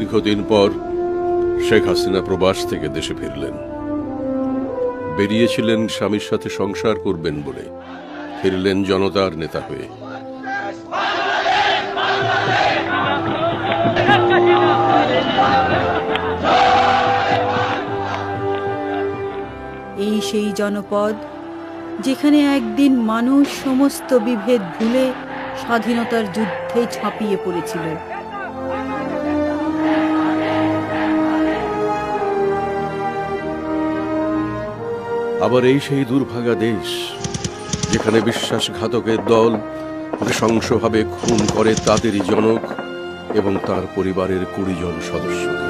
দীর্ঘদিন পর শেখ হাসিনা প্রবাস থেকে দেশে ফিরলেন। বেরিয়েছিলেন স্বামীর সাথে সংসার করবেন বলে, ফিরলেন জনতার নেতা হয়ে। এই সেই জনপদ যেখানে একদিন মানুষ সমস্ত বিভেদ ভুলে স্বাধীনতার যুদ্ধে ঝাঁপিয়ে পড়েছিল। আবার এই সেই দুর্ভাগা দেশ যেখানে বিশ্বাসঘাতকের দল নৃশংসভাবে খুন করে তাদেরই জনক এবং তার পরিবারের 20 জন সদস্যকে।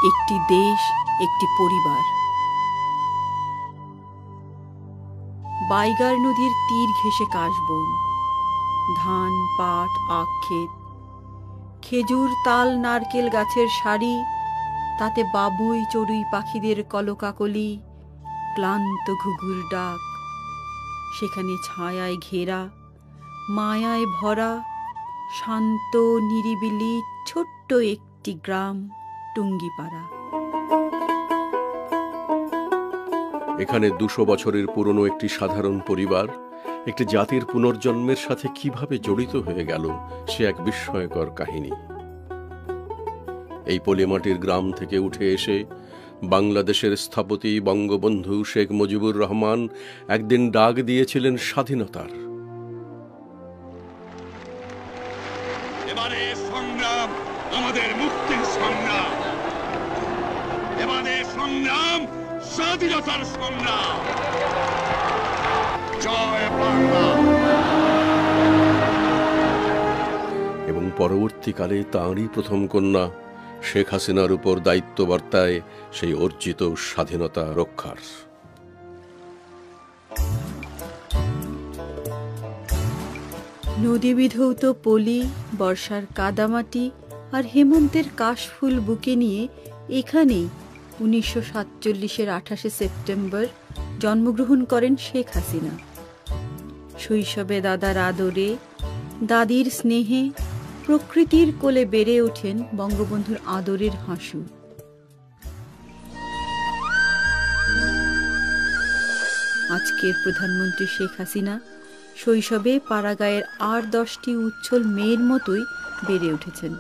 একটি দেশ, একটি পরিবার। বাইগার নদীর তীর ঘেঁষে কাশবন, ধান, পাট, আখ ক্ষেত, খেজুর, তাল, নারকেল গাছের সারি, তাতে বাবুই চড়ুই পাখিদের কলকাকলি, ক্লান্ত ঘুঘুর ডাক। সেখানে ছায়ায় ঘেরা, মায়ায় ভরা, শান্ত নিরিবিলি ছোট্ট একটি গ্রাম, টুঙ্গিপাড়া। এখানে 200 বছরের পুরনো একটি সাধারণ পরিবার একটি জাতির পুনর্জন্মের সাথে কিভাবে জড়িত হয়ে গেল, সে এক বিস্ময়কর কাহিনী। এই পলিমাটির গ্রাম থেকে উঠে এসে বাংলাদেশের স্থপতি বঙ্গবন্ধু শেখ মুজিবুর রহমান একদিন ডাক দিয়েছিলেন স্বাধীনতার। এবারে সংগ্রাম আমাদের মুক্তির সংগ্রাম, এবারে সংগ্রাম স্বাধীনতার সংগ্রাম। জয় বাংলা। এবং পরবর্তীকালে তাঁরই প্রথম কন্যা শেখ হাসিনার উপর দায়িত্ব বর্তায় সেই অর্জিত স্বাধীনতা রক্ষার। নদী বিধৌত পলি, বর্ষার কাদামাটি আর হেমন্তের কাশফুল বুকে নিয়ে এখানেই 1947-এর 28শে সেপ্টেম্বর জন্মগ্রহণ করেন শেখ হাসিনা। শৈশবে দাদার আদরে, দাদির স্নেহে প্রকৃতির কোলে বেড়ে ওঠেন বঙ্গবন্ধুর আদরের হাসু। আজকের প্রধানমন্ত্রী শেখ হাসিনা শৈশবে পাড়াগাঁয়ের 8-10টি উচ্ছল মেয়ের মতোই বেড়ে উঠেছেন।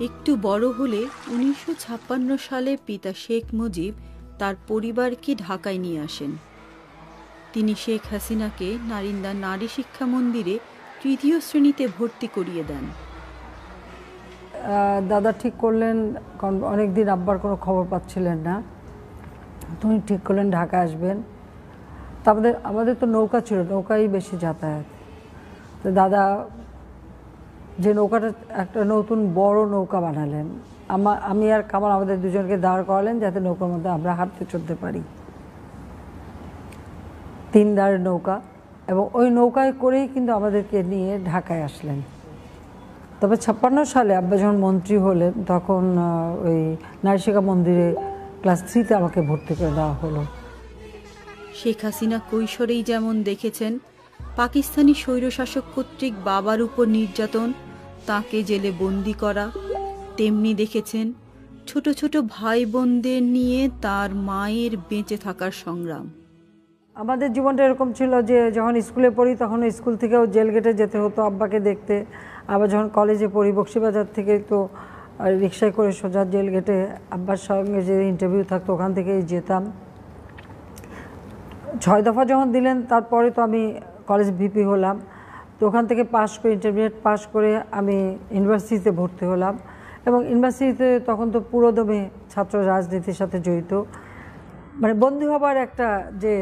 একটু বড় হলে 1956 সালে পিতা শেখ মুজিব তার পরিবারকে ঢাকায় নিয়ে আসেন। তিনি শেখ হাসিনাকে নারিন্দা নারী শিক্ষা মন্দিরে 3য় শ্রেণীতে ভর্তি করিয়ে দেন। দাদা ঠিক করলেন, কারণ অনেকদিন আব্বার কোনো খবর পাচ্ছিলেন না, তুমি ঠিক করলেন ঢাকা আসবেন। তা আমাদের তো নৌকা ছিল, নৌকাই বেশি যাতায়াত। তো দাদা যে নৌকাটা একটা নতুন বড় নৌকা বানালেন, আমি আর কামাল আমাদের দুজনকে দাঁড় করালেন যাতে নৌকার মধ্যে আমরা হাঁটতে চলতে পারি। 3 দাঁড়ের নৌকা, এবং ওই নৌকায় করেই কিন্তু আমাদেরকে নিয়ে ঢাকায় আসলেন। তবে 56 সালে আব্বা যখন মন্ত্রী হলেন তখন ওই নারী শিক্ষা মন্দিরে ক্লাস 3-তে আমাকে ভর্তি করে দেওয়া হলো। শেখ হাসিনা কৈশোরেই যেমন দেখেছেন পাকিস্তানি স্বৈরশাসক কর্তৃক বাবার উপর নির্যাতন, তাকে জেলে বন্দি করা, তেমনি দেখেছেন ছোট ছোট ভাই বোনদের নিয়ে তার মায়ের বেঁচে থাকার সংগ্রাম। আমাদের জীবনটা এরকম ছিল যে যখন স্কুলে পড়ি তখন স্কুল থেকেও জেল গেটে যেতে হতো আব্বাকে দেখতে। আবার যখন কলেজে পড়ি বক্সিবাজার থেকে তো রিক্সায় করে সোজা জেল গেটে আব্বার সঙ্গে যে ইন্টারভিউ থাকতো ওখান থেকেই যেতাম। 6 দফা যখন দিলেন তারপরে তো আমি কলেজ ভিপি হলাম। তো ওখান থেকে পাশ করে, ইন্টারমিডিয়েট পাশ করে আমি ইউনিভার্সিটিতে ভর্তি হলাম। এবং ইউনিভার্সিটিতে তখন তো পুরোদমে ছাত্র রাজনীতির সাথে জড়িত, মানে বন্দী হবার একটা যে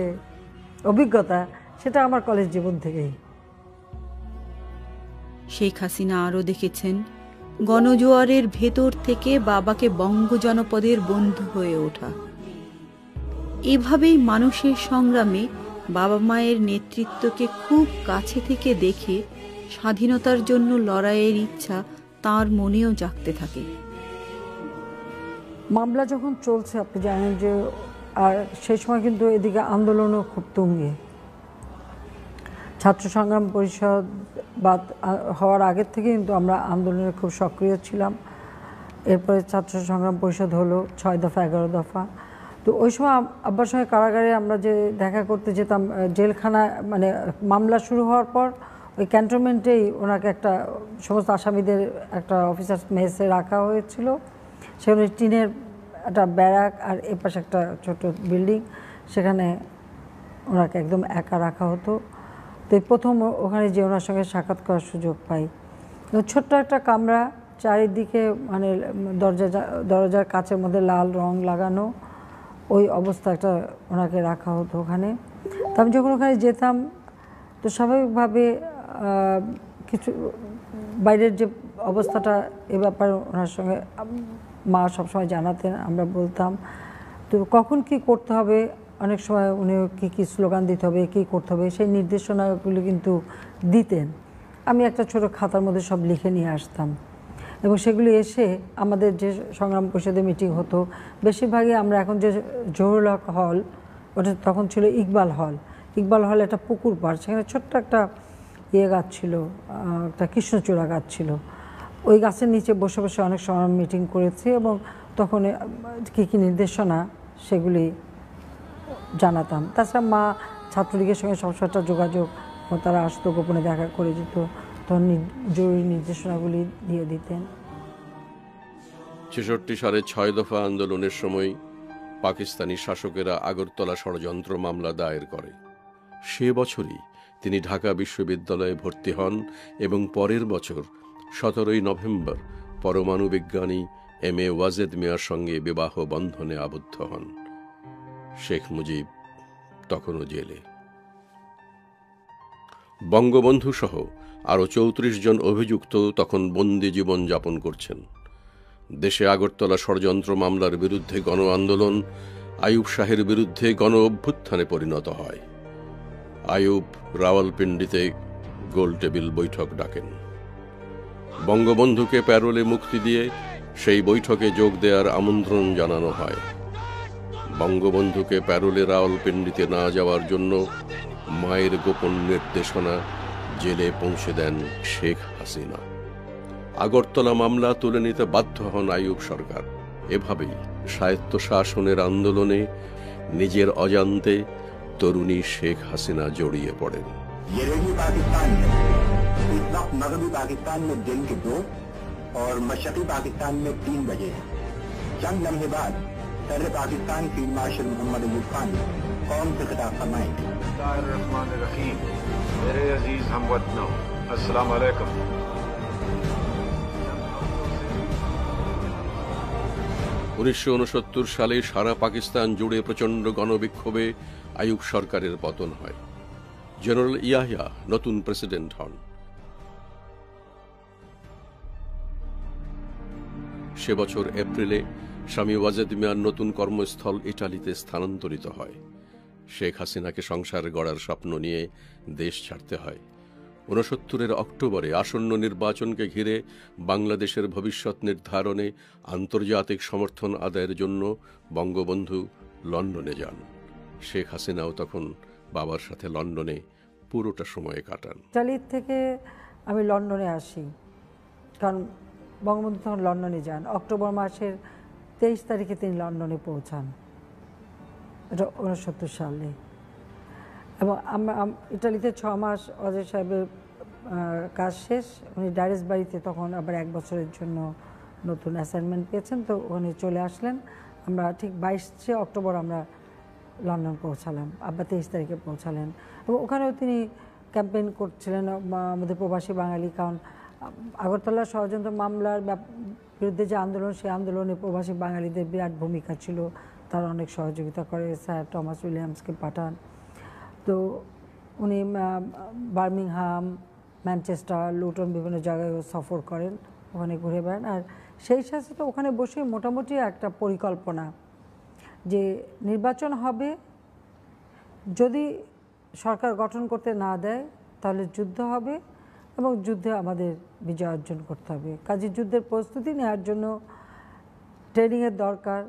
অভিজ্ঞতা সেটা আমার কলেজ জীবন থেকেই। শেখ হাসিনা আরও দেখেছেন গণজোয়ারের ভেতর থেকে বাবাকে বঙ্গ জনপদের বন্ধু হয়ে ওঠা। এভাবেই মানুষের সংগ্রামে বাবা মায়ের নেতৃত্বকে খুব কাছে থেকে দেখে স্বাধীনতার জন্য লড়াইয়ের ইচ্ছা তার মনেও জাগতে থাকে। মামলা যখন চলছে আপনি জানেন যে, আর সেই সময় কিন্তু এদিকে আন্দোলনও খুব তুঙ্গে। ছাত্র সংগ্রাম পরিষদ বা হওয়ার আগের থেকে কিন্তু আমরা আন্দোলনে খুব সক্রিয় ছিলাম। এরপরে ছাত্র সংগ্রাম পরিষদ হলো 6 দফা 11 দফা। তো ওই সময় আব্বার সঙ্গে কারাগারে আমরা যে দেখা করতে যেতাম, জেলখানা মানে মামলা শুরু হওয়ার পর ওই ক্যান্টনমেন্টেই ওনাকে একটা সমস্ত আসামিদের একটা অফিসার্স মেসে রাখা হয়েছিল। সেখানে টিনের একটা ব্যারাক আর এপাশে একটা ছোট বিল্ডিং, সেখানে ওনাকে একদম একা রাখা হতো। তো এই প্রথম ওখানে যে ওনার সঙ্গে সাক্ষাৎ করার সুযোগ পাই। ছোট্ট একটা কামরা, চারিদিকে মানে দরজার কাচের মধ্যে লাল রং লাগানো, ওই অবস্থা একটা ওনাকে রাখা হতো ওখানে। তো আমি যখন ওখানে যেতাম তো স্বাভাবিকভাবে কিছু বাইরের যে অবস্থাটা এ ব্যাপারে ওনার সঙ্গে মা সবসময় জানাতেন, আমরা বলতাম। তো কখন কি করতে হবে, অনেক সময় উনি কী স্লোগান দিতে হবে, কী করতে হবে, সেই নির্দেশনাগুলো কিন্তু দিতেন। আমি একটা ছোট খাতার মধ্যে সব লিখে নিয়ে আসতাম এবং সেগুলি এসে আমাদের যে সংগ্রাম পরিষদে মিটিং হতো, বেশিরভাগই আমরা এখন যে জহুরুল হক হল, ওটা তখন ছিল ইকবাল হল। ইকবাল হল একটা পুকুর পাড়, সেখানে ছোট্ট একটা গাছ ছিল, একটা কৃষ্ণচূড়া গাছ ছিল। ওই গাছের নিচে বসে বসে অনেক সময় মিটিং করেছি এবং তখন কী কী নির্দেশনা সেগুলি জানাতাম। তাছাড়া মা ছাত্রলীগের সঙ্গে সবসময় একটা যোগাযোগ, তারা আসতো, গোপনে দেখা করে যেত, তখন জরুরি নির্দেশনাগুলি দিয়ে দিতেন। 66 সালে 6 দফা আন্দোলনের সময় পাকিস্তানি শাসকেরা আগরতলা ষড়যন্ত্র মামলা দায়ের করে। সে বছরই তিনি ঢাকা বিশ্ববিদ্যালয়ে ভর্তি হন এবং পরের বছর 17 নভেম্বর পরমাণু বিজ্ঞানী এম.এ. ওয়াজেদ মিয়ার সঙ্গে বিবাহ বন্ধনে আবদ্ধ হন। শেখ মুজিব তখনও জেলে। বঙ্গবন্ধু সহ আরও 34 জন অভিযুক্ত তখন বন্দি জীবন যাপন করছেন। দেশে আগরতলা ষড়যন্ত্র মামলার বিরুদ্ধে গণ আন্দোলন আইয়ুব শাহের বিরুদ্ধে গণ অভ্যুত্থানে পরিণত হয়। আইয়ুব রাওয়ালপিন্ডিতে গোলটেবিল বৈঠক ডাকেন। বঙ্গবন্ধুকে প্যারোলে মুক্তি দিয়ে সেই বৈঠকে যোগ দেওয়ার আমন্ত্রণ জানানো হয়। বঙ্গবন্ধুকে প্যারোলে রাওয়ালপিন্ডিতে না যাওয়ার জন্য মায়ের গোপন নির্দেশনা জেলে পৌঁছে দেন শেখ হাসিনা। আগরতলা মামলা তুলে নিতে বাধ্য হন আইয়ুব সরকার। এভাবেই স্বায়ত্তশাসনের আন্দোলনে নিজের অজান্তে তরুণী শেখ হাসিনা জড়িয়ে পড়েন। इस वक्त मगरबी पाकिस्तान में दिन के 2 और मशरकी पाकिस्तान में 3 बजे हैं। चंद लम्हे बाद सदर पाकिस्तान फील्ड मार्शल मोहम्मद अयूब खान कौम से खिताब फरमाएंगे। बिस्मिल्लाहिर्रहमानिर्रहीम। मेरे अजीज हमवतनों, अस्सलाम वालेकुम। 1969 সালে সারা পাকিস্তান জুড়ে প্রচণ্ড গণবিক্ষোভে আইয়ুব সরকারের পতন হয়। জেনারেল ইয়াহিয়া নতুন প্রেসিডেন্ট হন। সে বছর এপ্রিলে স্বামী ওয়াজেদ মিয়ার নতুন কর্মস্থল ইটালিতে স্থানান্তরিত হয়। শেখ হাসিনাকে সংসার গড়ার স্বপ্ন নিয়ে দেশ ছাড়তে হয়। 69-এর অক্টোবরে আসন্ন নির্বাচনকে ঘিরে বাংলাদেশের ভবিষ্যৎ নির্ধারণে আন্তর্জাতিক সমর্থন আদায়ের জন্য বঙ্গবন্ধু লন্ডনে যান। শেখ হাসিনাও তখন বাবার সাথে লন্ডনে পুরোটা সময় কাটান। ইটালি থেকে আমি লন্ডনে আসি, কারণ বঙ্গবন্ধু তখন লন্ডনে যান। অক্টোবর মাসের 23 তারিখে তিনি লন্ডনে পৌঁছান, এটা 69 সালে। এবং আমরা ইটালিতে 6 মাস অজয় সাহেবের কাজ শেষ, উনি ডাইরেস বাড়িতে তখন আবার 1 বছরের জন্য নতুন অ্যাসাইনমেন্ট পেয়েছেন, তো ওখানে চলে আসলেন। আমরা ঠিক 22 অক্টোবর আমরা লন্ডন পৌঁছালাম, আব্বা 23 তারিখে পৌঁছালেন। এবং ওখানেও তিনি ক্যাম্পেইন করছিলেন আমাদের প্রবাসী বাঙালি, কারণ আগরতলা ষড়যন্ত্র মামলার বিরুদ্ধে যে আন্দোলন, সেই আন্দোলনে প্রবাসী বাঙালিদের বিরাট ভূমিকা ছিল, তারা অনেক সহযোগিতা করে, স্যার টমাস উইলিয়ামসকে পাঠান। তো উনি বার্মিংহাম, ম্যানচেস্টার, লুটন বিভিন্ন জায়গায় সফর করেন, ওখানে ঘুরে বেড়ান। আর সেই সাথে তো ওখানে বসে মোটামুটি একটা পরিকল্পনা যে নির্বাচন হবে, যদি সরকার গঠন করতে না দেয় তাহলে যুদ্ধ হবে, এবং যুদ্ধে আমাদের বিজয় অর্জন করতে হবে। কাজে যুদ্ধের প্রস্তুতি নেওয়ার জন্য ট্রেনিংয়ের দরকার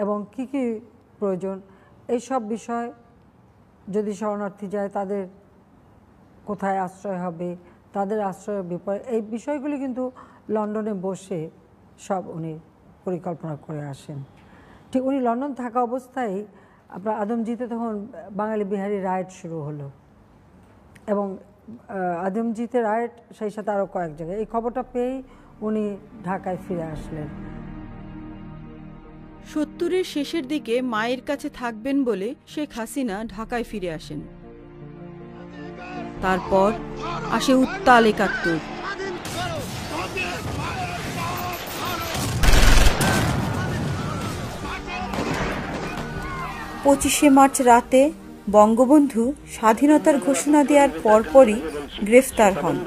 এবং কি কি প্রয়োজন, এইসব বিষয়, যদি শরণার্থী যায় তাদের কোথায় আশ্রয় হবে, তাদের আশ্রয়ের ব্যাপারে, এই বিষয়গুলি কিন্তু লন্ডনে বসে সব উনি পরিকল্পনা করে আসেন। ঠিক উনি লন্ডন থাকা অবস্থায় আপনার আদমজিতে তখন বাঙালি বিহারি রাইট শুরু হলো এবং আদমজিতে রাইট, সেই সাথে আরও কয়েক জায়গায়। এই খবরটা পেয়েই উনি ঢাকায় ফিরে আসলেন। 70-এর শেষের দিকে মায়ের কাছে থাকবেন বলে শেখ হাসিনা ঢাকায় ফিরে আসেন। তারপর আসে উত্তাল 71। 25শে মার্চ রাতে বঙ্গবন্ধু স্বাধীনতার ঘোষণা দেওয়ার পরপরই গ্রেফতার হন।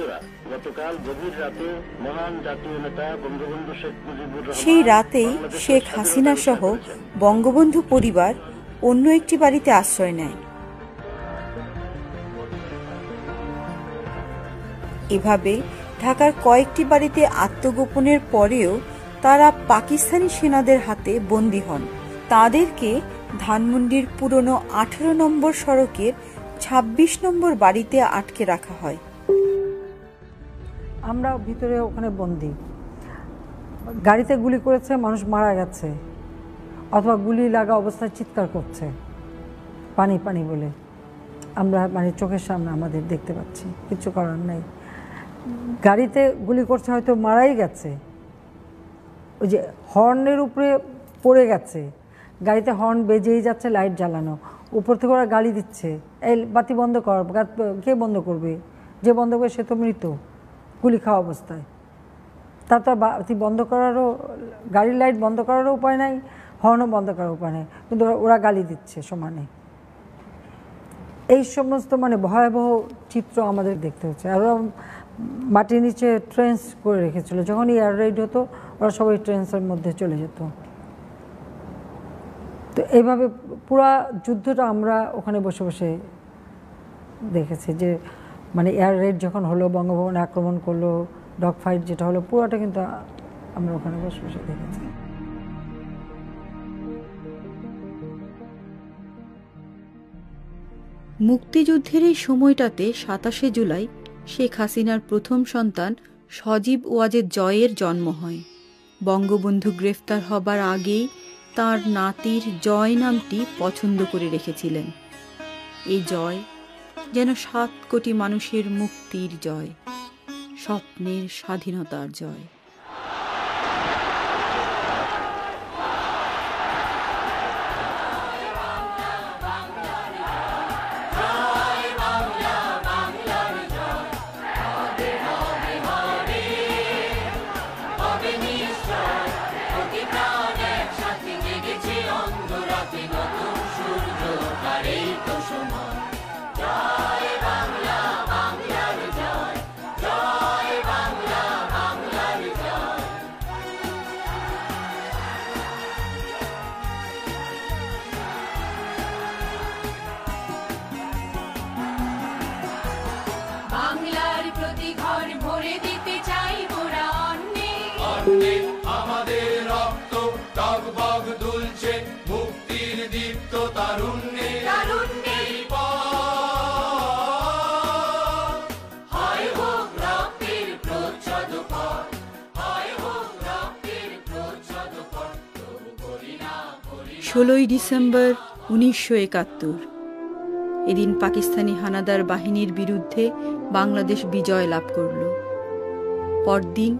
সেই রাতেই শেখ হাসিনা সহ বঙ্গবন্ধু পরিবার অন্য একটি বাড়িতে আশ্রয় নেয়। এভাবে ঢাকার কয়েকটি বাড়িতে আত্মগোপনের পরেও তারা পাকিস্তানি সেনাদের হাতে বন্দী হন। তাদেরকে ধানমন্ডির পুরনো 18 নম্বর সড়কের 26 নম্বর বাড়িতে আটকে রাখা হয়। আমরা ভিতরে ওখানে বন্দি, গাড়িতে গুলি করেছে, মানুষ মারা গেছে, অথবা গুলি লাগা অবস্থায় চিৎকার করছে পানি পানি বলে, আমরা মানে চোখের সামনে আমাদের দেখতে পাচ্ছি, কিছু করার নেই। গাড়িতে গুলি করছে, হয়তো মারাই গেছে, ওই যে হর্নের উপরে পড়ে গেছে, গাড়িতে হর্ন বেজেই যাচ্ছে, লাইট জ্বালানো, উপর থেকে ওরা গালি দিচ্ছে, এই বাতি বন্ধ কর, কে বন্ধ করবে, যে বন্ধ করবে সে তো মৃত গুলি খাওয়া অবস্থায়। তারপর বাতি বন্ধ করারও, গাড়ির লাইট বন্ধ করারও উপায় নাই, হর্নও বন্ধ করার উপায় নেই, কিন্তু ওরা গালি দিচ্ছে সমানে। এই সমস্ত মানে ভয়াবহ চিত্র আমাদের দেখতে হচ্ছে। আর ওরা মাটির নিচে ট্রেন্স করে রেখেছিল, যখন এয়ার রেড হতো ওরা সবাই ট্রেন্সের মধ্যে চলে যেত। তো এইভাবে পুরা যুদ্ধটা আমরা ওখানে বসে বসে দেখেছি, যে মানে এয়ার রেড যখন হলো, বঙ্গভবনে আক্রমণ করলো, ডগ ফাইট যেটা হলো, পুরোটা কিন্তু আমরা ওখানে বসে বসে দেখেছি। মুক্তিযুদ্ধের এই সময়টাতে 27শে জুলাই শেখ হাসিনার প্রথম সন্তান সজীব ওয়াজেদ জয়ের জন্ম হয়। বঙ্গবন্ধু গ্রেফতার হবার আগেই তার নাতির জয় নামটি পছন্দ করে রেখেছিলেন। এই জয় যেন 7 কোটি মানুষের মুক্তির জয়, স্বপ্নের স্বাধীনতার জয়। আমাদের রক্ত টগবগ দুলছে মুক্তির দীপ্ত তারুণ্যে, হয় হোক রক্তের প্রচ্ছদ পথ, হয় হোক রক্তের প্রচ্ছদ পথ, তবু করি না 16ই ডিসেম্বর 1971। এদিন পাকিস্তানি হানাদার বাহিনীর বিরুদ্ধে বাংলাদেশ বিজয় লাভ করল। পরদিন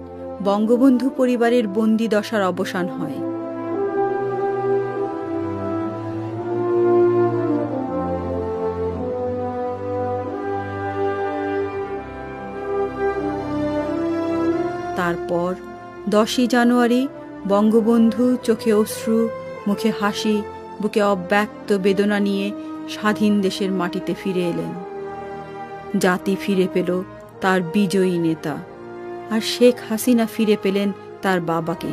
বঙ্গবন্ধু পরিবারের বন্দি দশার অবসান হয়। তারপর 10ই জানুয়ারি বঙ্গবন্ধু চোখে অশ্রু, মুখে হাসি, বুকে অব্যক্ত বেদনা নিয়ে স্বাধীন দেশের মাটিতে ফিরে এলেন। জাতি ফিরে পেল তার বিজয়ী নেতা, আর শেখ হাসিনা ফিরে পেলেন তার বাবাকে।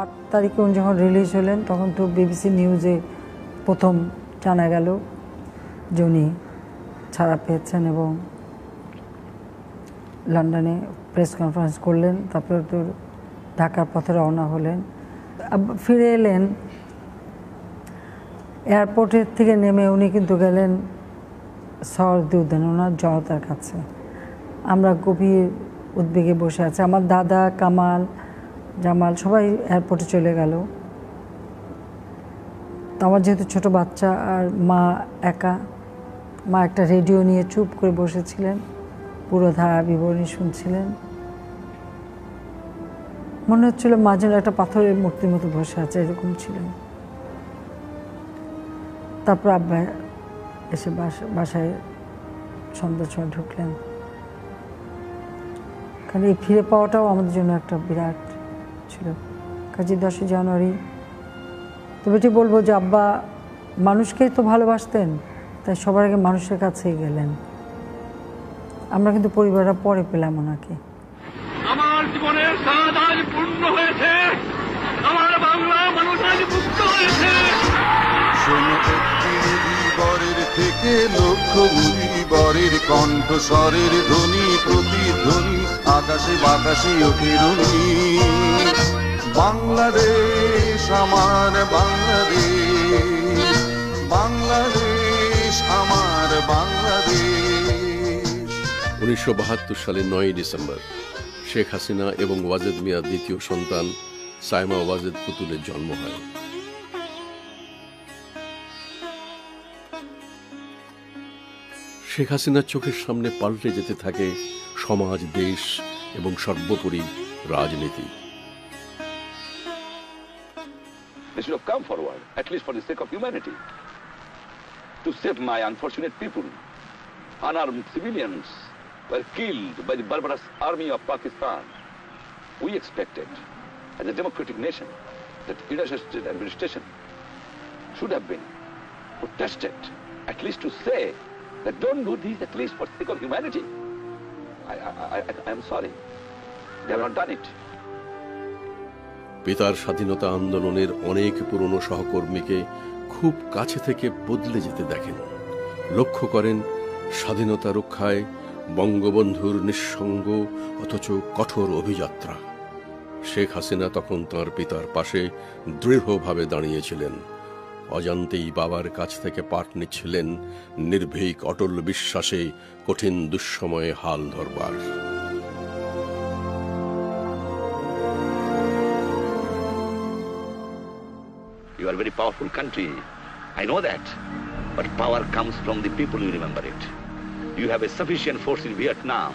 8 তারিখে উনি যখন রিলিজ হলেন, তখন তো বিবিসি নিউজে প্রথম জানা গেল যে উনি ছাড়া পেয়েছেন এবং লন্ডনে প্রেস কনফারেন্স করলেন, তারপরে তো ঢাকার পথে রওনা হলেন। ফিরে এলেন এয়ারপোর্টের থেকে নেমে উনি কিন্তু গেলেন সহরদি উদ্যানে ওনার জনতার কাছে। আমরা গভীর উদ্বেগে বসে আছি, আমার দাদা, কামাল, জামাল সবাই এয়ারপোর্টে চলে গেল। তো আমার যেহেতু ছোট বাচ্চা আর মা একা, মা একটা রেডিও নিয়ে চুপ করে বসেছিলেন, পুরো ধারা বিবরণী শুনছিলেন। মনে হচ্ছিল মা যেন একটা পাথরের মূর্তির মতো বসে আছে, এরকম ছিলেন। তারপর আব্বা এসে বাসায় সন্ধ্যার সময় ঢুকলেন। কারণ এই ফিরে পাওয়াটাও আমাদের জন্য একটা বিরাট ছিল। কাজে 10 জানুয়ারি তবে এটি বলবো যে আব্বা মানুষকেই তো ভালোবাসতেন, তাই সবার আগে মানুষের কাছেই গেলেন। আমরা কিন্তু পরিবাররা পরে পেলাম ওনাকে। আমার জীবনের স্বাদ আজ পূর্ণ হয়েছে, আমার বাংলা মানুষ আজ মুক্ত হয়েছে। শোনো বরের থেকে লক্ষ বরের কণ্ঠস্বরের ধ্বনি, প্রতিধ্বনি আকাশে বাতাসে ওঠে রুনি। বাংলাদেশ আমার বাংলাদেশ, বাংলাদেশ আমার বাংলাদেশ। 1972 সালের 9 ডিসেম্বর শেখ হাসিনা এবং ওয়াজেদ মিয়ার দ্বিতীয় সন্তান সাইমা ওয়াজেদ পুতুলের জন্ম হয়। শেখ হাসিনার চোখের সামনে পাল্টে যেতে থাকে সমাজ, দেশ এবং সর্বোপরি রাজনীতি। They should have come forward, at least for the sake of humanity, to save my unfortunate people. Unarmed civilians were killed by the barbarous army of Pakistan. We expected, as a democratic nation, that United States administration should have been protested, at least to say that don't do this, at least for the sake of humanity. I am sorry. They have not done it. পিতার স্বাধীনতা আন্দোলনের অনেক পুরনো সহকর্মীকে খুব কাছে থেকে বদলে যেতে দেখেন। লক্ষ্য করেন স্বাধীনতা রক্ষায় বঙ্গবন্ধুর নিঃসঙ্গ অথচ কঠোর অভিযাত্রা। শেখ হাসিনা তখন তাঁর পিতার পাশে দৃঢ়ভাবে দাঁড়িয়েছিলেন। অজান্তেই বাবার কাছ থেকে পাঠ নিচ্ছিলেন নির্ভীক অটল বিশ্বাসে কঠিন দুঃসময়ে হাল ধরবার। You are a very powerful country. I know that. But power comes from the people, you remember it. You have a sufficient force in Vietnam.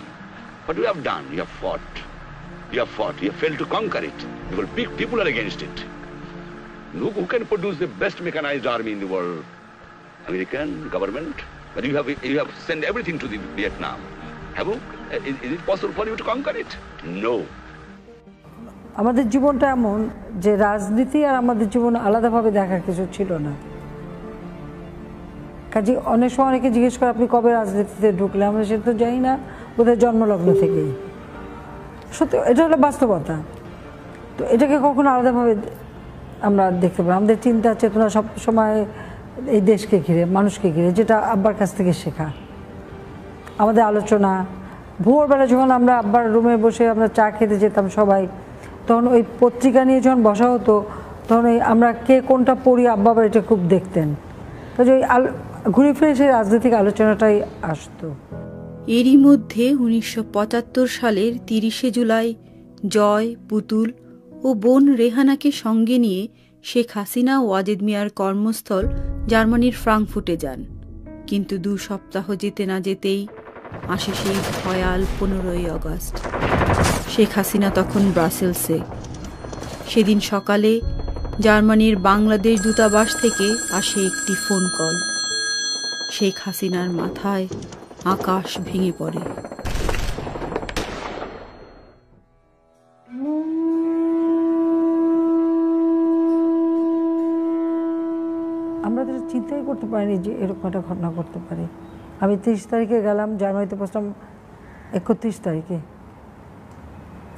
What you have done? You have fought. You have fought. You have failed to conquer it. Because big people are against it. Who can produce the best mechanized army in the world? American government. But you have sent everything to the Vietnam. Is it possible for you to conquer it? No. আমাদের জীবনটা এমন যে রাজনীতি আর আমাদের জীবন আলাদাভাবে দেখার কিছু ছিল না। কাজে অনেক সময় অনেকে জিজ্ঞেস করে আপনি কবে রাজনীতিতে ঢুকলে, আমরা সে তো জানি না, বোধহয় জন্মলগ্ন থেকেই। সত্যি এটা হলো বাস্তবতা। তো এটাকে কখনো আলাদাভাবে আমরা দেখতে পাই। আমাদের চিন্তা চেতনা সব সময় এই দেশকে ঘিরে, মানুষকে ঘিরে, যেটা আব্বার কাছ থেকে শেখা। আমাদের আলোচনা ভোরবেলা যখন আমরা আব্বার রুমে বসে আমরা চা খেতে যেতাম সবাই, তখন ওই পত্রিকা নিয়ে যখন বসা হতো তখন ওই আমরা কে কোনটা পড়ি আব্বা আবার এটা খুব দেখতেন। কাজে ওই ঘুরে ফিরে সেই রাজনৈতিক আলোচনাটাই আসতো। এরই মধ্যে 1975 সালের 30শে জুলাই জয়, পুতুল ও বোন রেহানাকে সঙ্গে নিয়ে শেখ হাসিনা ওয়াজেদ মিয়ার কর্মস্থল জার্মানির ফ্রাঙ্কফুর্টে যান। কিন্তু 2 সপ্তাহ যেতে না যেতেই আসে সেই ভয়াল 15ই আগস্ট। শেখ হাসিনা তখন ব্রাসেলসে। সেদিন সকালে জার্মানির বাংলাদেশ দূতাবাস থেকে আসে একটি ফোন কল। শেখ হাসিনার মাথায় আকাশ ভেঙে পড়ে। আমরা তো চিন্তাই করতে পারিনি যে এরকম একটা ঘটনা করতে পারে। আমি 30 তারিখে গেলাম, জানুয়ারিতে পৌঁছলাম 31 তারিখে।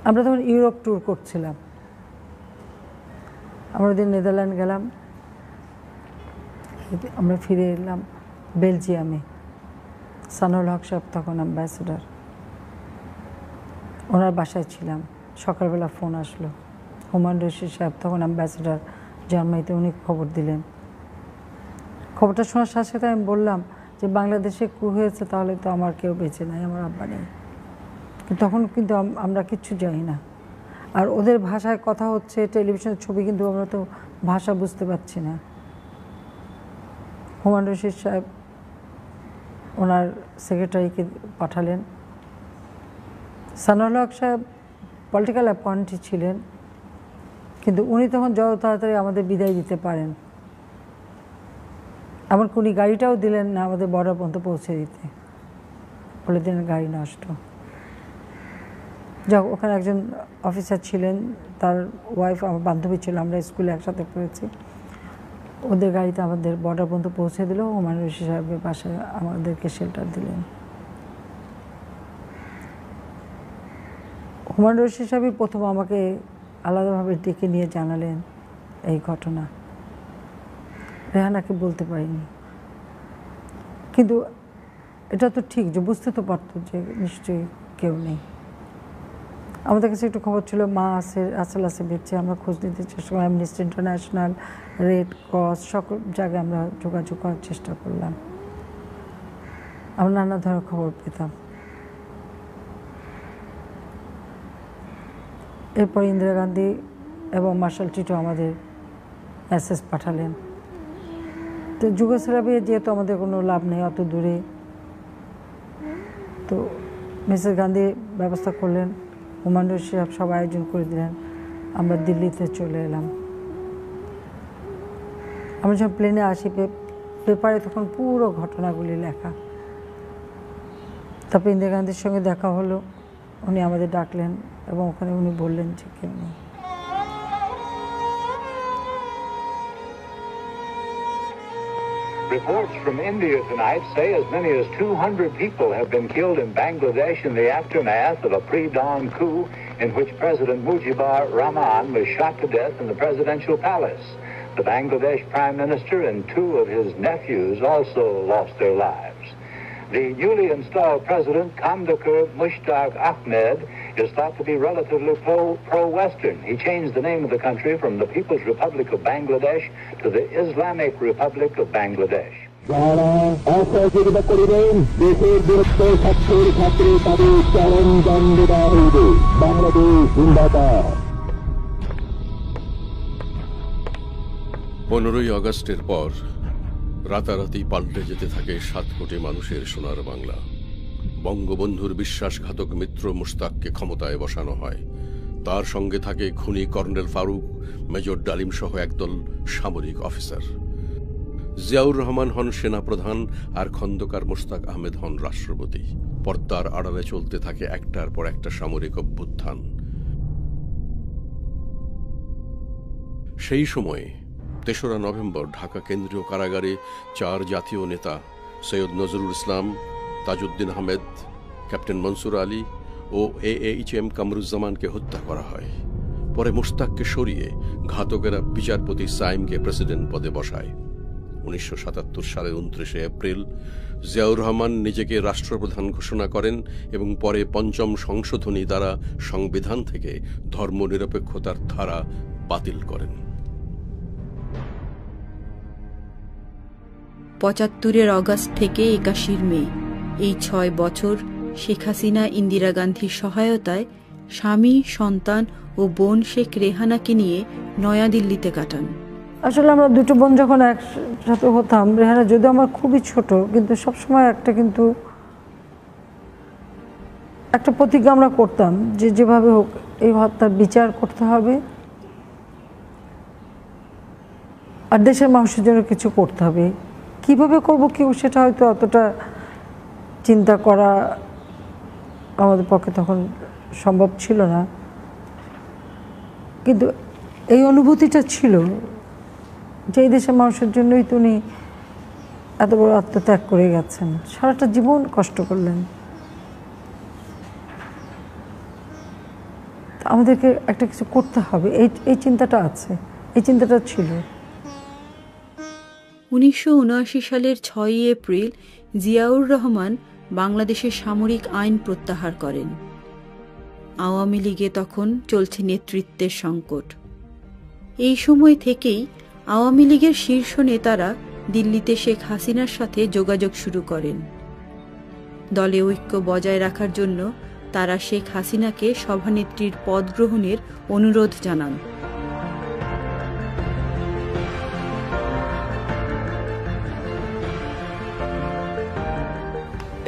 আমরা তখন ইউরোপ ট্যুর করছিলাম। আমরা ওদিন নেদারল্যান্ড গেলাম, আমরা ফিরে এলাম বেলজিয়ামে। সানুল হক সাহেব তখন অ্যাম্বাসেডার। ওনার বাসায় ছিলাম, সকালবেলা ফোন আসলো। হুমায়ুন রশিদ সাহেব তখন অ্যাম্বাসেডার জার্মানিতে, উনি খবর দিলেন। খবরটা শোনার সাথে সাথে আমি বললাম যে বাংলাদেশে কু হয়েছে, তাহলে তো আমার কেউ বেঁচে নাই, আমার আব্বা নেই। তখন কিন্তু আমরা কিচ্ছু জানি না, আর ওদের ভাষায় কথা হচ্ছে, টেলিভিশনের ছবি, কিন্তু আমরা তো ভাষা বুঝতে পারছি না। হুমায়ুন রশিদ সাহেব ওনার সেক্রেটারিকে পাঠালেন। সানাউল হক সাহেব পলিটিক্যাল অ্যাপয়েন্টি ছিলেন, কিন্তু উনি তখন যত তাড়াতাড়ি আমাদের বিদায় দিতে পারেন, এমনকি উনি গাড়িটাও দিলেন না আমাদের বর্ডার পর্যন্ত পৌঁছে দিতে, বলে দিলেন গাড়ি নষ্ট। যাক, ওখানে একজন অফিসার ছিলেন, তার ওয়াইফ আমার বান্ধবী ছিল, আমরা স্কুলে একসাথে পড়েছি। ওদের গাড়িতে আমাদের বর্ডার পর্যন্ত পৌঁছে দিল। হুমায়ুন রশিদ সাহেবের বাসায় আমাদেরকে শেল্টার দিলেন। হুমায়ুন রশিদ সাহেবই প্রথম আমাকে আলাদাভাবে ডেকে নিয়ে জানালেন এই ঘটনা। রেহানাকে বলতে পারিনি, কিন্তু এটা তো ঠিক যে বুঝতে তো পারতো যে নিশ্চয়ই কেউ নেই। আমাদের কাছে একটু খবর ছিল মা আসল আছে বেঁচে। আমরা খোঁজ নিতে চেষ্টা করলাম, অ্যামনেস্টি ইন্টারন্যাশনাল, রেড ক্রস, সকল জায়গায় আমরা যোগাযোগ করার চেষ্টা করলাম। আমরা নানা ধরনের খবর পেতাম। এরপর ইন্দিরা গান্ধী এবং মার্শাল টিটো আমাদের মেসেজ পাঠালেন। তো যুগোস্লাভিয়া যেহেতু আমাদের কোনো লাভ নেই অত দূরে, তো মিসেস গান্ধী ব্যবস্থা করলেন, হুমায়ুন রশিদ সাহেব সব আয়োজন করে দিলেন। আমরা দিল্লিতে চলে এলাম। আমরা যখন প্লেনে আসি, পেপারে তখন পুরো ঘটনাগুলি লেখা। তারপর ইন্দিরা গান্ধীর সঙ্গে দেখা হলো, উনি আমাদের ডাকলেন এবং ওখানে উনি বললেন যে কেউ নেই। Reports from India tonight say as many as 200 people have been killed in Bangladesh in the aftermath of a pre-dawn coup in which President Mujibur Rahman was shot to death in the presidential palace. The Bangladesh Prime Minister and two of his nephews also lost their lives. The newly installed president, Kandakar Mushtaq Ahmed, is thought to be relatively pro-Western. He changed the name of the country from the People's Republic of Bangladesh to the Islamic Republic of Bangladesh. পনেরোই আগস্টের পর রাতারাতি পাল্টে যেতে থাকে 7 কোটি মানুষের সোনার বাংলা। বঙ্গবন্ধুর বিশ্বাসঘাতক মিত্র মুশতাককে ক্ষমতায় বসানো হয়। তার সঙ্গে থাকে খুনি কর্নেল ফারুক, মেজর ডালিম সহ একদল সামরিক অফিসার। জিয়াউর রহমান হন সেনাপ্রধান আর খন্দকার মোশতাক আহমেদ হন রাষ্ট্রপতি। পর্দার আড়ালে চলতে থাকে একটার পর একটা সামরিক অভ্যুত্থান। সেই সময়ে 3রা নভেম্বর ঢাকা কেন্দ্রীয় কারাগারে 4 জাতীয় নেতা সৈয়দ নজরুল ইসলাম, তাজউদ্দিন আহমেদ, ক্যাপ্টেন মনসুর আলী ও AAHM কামরুজ্জামানকে হত্যা করা হয়। পরে মুশতাককে সরিয়ে ঘাতকেরা বিচারপতি সাইমকে প্রেসিডেন্ট পদে বসায়। 1977 সালের 29 এপ্রিল জিয়াউর রহমান নিজেকে রাষ্ট্রপ্রধান ঘোষণা করেন এবং পরে 5ম সংশোধনী দ্বারা সংবিধান থেকে ধর্মনিরপেক্ষতার ধারা বাতিল করেন। 75-এর অগাস্ট থেকে 81-র মে, এই 6 বছর শেখ হাসিনা ইন্দিরা গান্ধীর সহায়তায় স্বামী, সন্তান ও বোন শেখ রেহানাকে নিয়ে নয়াদিল্লিতে কাটান। আসলে আমরা দুটো বোন যখন একসাথে হতাম, রেহানা যদিও আমার খুবই ছোট, কিন্তু সবসময় একটা প্রতিজ্ঞা আমরা করতাম যে যেভাবে হোক এই হত্যার বিচার করতে হবে, আর দেশের মানুষের জন্য কিছু করতে হবে। কিভাবে করব কেউ সেটা হয়তো অতটা চিন্তা করা আমাদের পক্ষে তখন সম্ভব ছিল না, কিন্তু এই অনুভূতিটা ছিল যে এই দেশের মানুষের জন্যই তো উনি এত বড় আত্মত্যাগ করে গেছেন, সারাটা জীবন কষ্ট করলেন। আমাদেরকে একটা কিছু করতে হবে, এই চিন্তাটা আছে, এই চিন্তাটা ছিল। 1979 সালের 6 এপ্রিল জিয়াউর রহমান বাংলাদেশের সামরিক আইন প্রত্যাহার করেন। আওয়ামী লীগে তখন চলছে নেতৃত্বের সংকট। এই সময় থেকেই আওয়ামী লীগের শীর্ষ নেতারা দিল্লিতে শেখ হাসিনার সাথে যোগাযোগ শুরু করেন। দলে ঐক্য বজায় রাখার জন্য তারা শেখ হাসিনাকে সভানেত্রীর পদ গ্রহণের অনুরোধ জানান।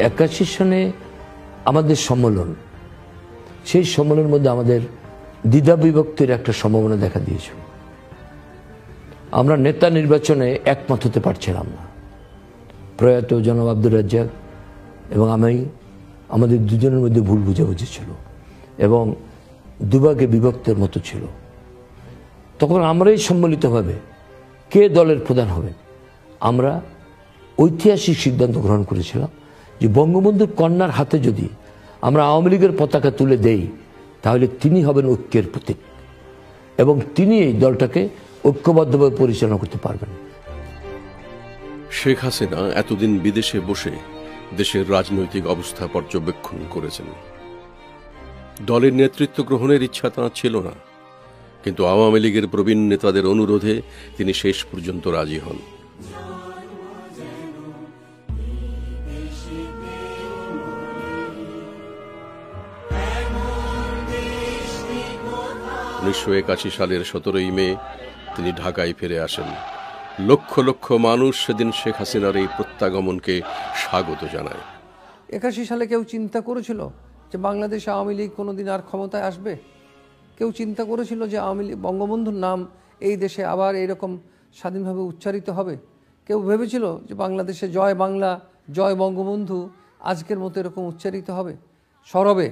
একাশি সনে আমাদের সম্মেলন, সেই সম্মেলনের মধ্যে আমাদের দ্বিধা বিভক্তির একটা সম্ভাবনা দেখা দিয়েছিল। আমরা নেতা নির্বাচনে একমত হতে পারছিলাম না। প্রয়াত জনাব আব্দুর রাজ্জাক এবং আমি, আমাদের দুজনের মধ্যে ভুল বুঝাবুঝি ছিল এবং দুভাগে বিভক্তের মতো ছিল। তখন আমরাই সম্মিলিতভাবে কে দলের প্রধান হবে, আমরা ঐতিহাসিক সিদ্ধান্ত গ্রহণ করেছিলাম যে বঙ্গবন্ধুর কন্যার হাতে যদি আমরা আওয়ামী লীগের পতাকা তুলে দেই তাহলে তিনি হবেন ঐক্যের প্রতীক এবং তিনি এই দলটাকে ঐক্যবদ্ধভাবে পরিচালনা করতে পারবেন। শেখ হাসিনা এতদিন বিদেশে বসে দেশের রাজনৈতিক অবস্থা পর্যবেক্ষণ করেছেন। দলের নেতৃত্ব গ্রহণের ইচ্ছা তাঁর ছিল না, কিন্তু আওয়ামী লীগের প্রবীণ নেতাদের অনুরোধে তিনি শেষ পর্যন্ত রাজি হন। উনিশশো ৮১ সালের ১৭ই মে তিনি ঢাকায় ফিরে আসেন। লক্ষ লক্ষ মানুষ সেদিন শেখ হাসিনার এই প্রত্যাগমনকে স্বাগত জানায়। ৮১ সালে কেউ চিন্তা করেছিল যে বাংলাদেশ আওয়ামী লীগ কোনোদিন আর ক্ষমতায় আসবে? কেউ চিন্তা করেছিল যে আওয়ামী লীগ, বঙ্গবন্ধুর নাম এই দেশে আবার এইরকম স্বাধীনভাবে উচ্চারিত হবে? কেউ ভেবেছিল যে বাংলাদেশে জয় বাংলা, জয় বঙ্গবন্ধু আজকের মতো এরকম উচ্চারিত হবে সরবে,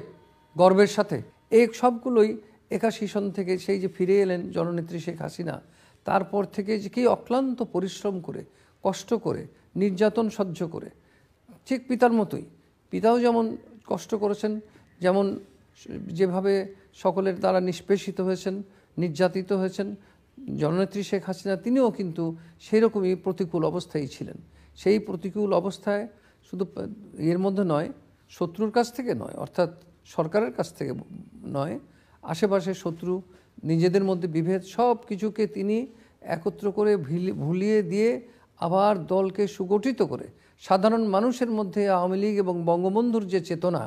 গর্বের সাথে? এই সবগুলোই ৮১ সন থেকে সেই যে ফিরে এলেন জননেত্রী শেখ হাসিনা, তারপর থেকে যে কি অক্লান্ত পরিশ্রম করে, কষ্ট করে, নির্যাতন সহ্য করে, ঠিক পিতার মতোই, পিতাও যেমন কষ্ট করেছেন, যেমন যেভাবে সকলের দ্বারা নিষ্পেষিত হয়েছেন, নির্যাতিত হয়েছেন, জননেত্রী শেখ হাসিনা তিনিও কিন্তু সেই রকমই প্রতিকূল অবস্থায় ছিলেন। সেই প্রতিকূল অবস্থায় শুধু এর মধ্যে নয়, শত্রুর কাছ থেকে নয়, অর্থাৎ সরকারের কাছ থেকে নয়, আশেপাশে শত্রু, নিজেদের মধ্যে বিভেদ, সব কিছুকে তিনি একত্র করে ভুলিয়ে দিয়ে আবার দলকে সুগঠিত করে সাধারণ মানুষের মধ্যে আওয়ামী লীগ এবং বঙ্গবন্ধুর যে চেতনা,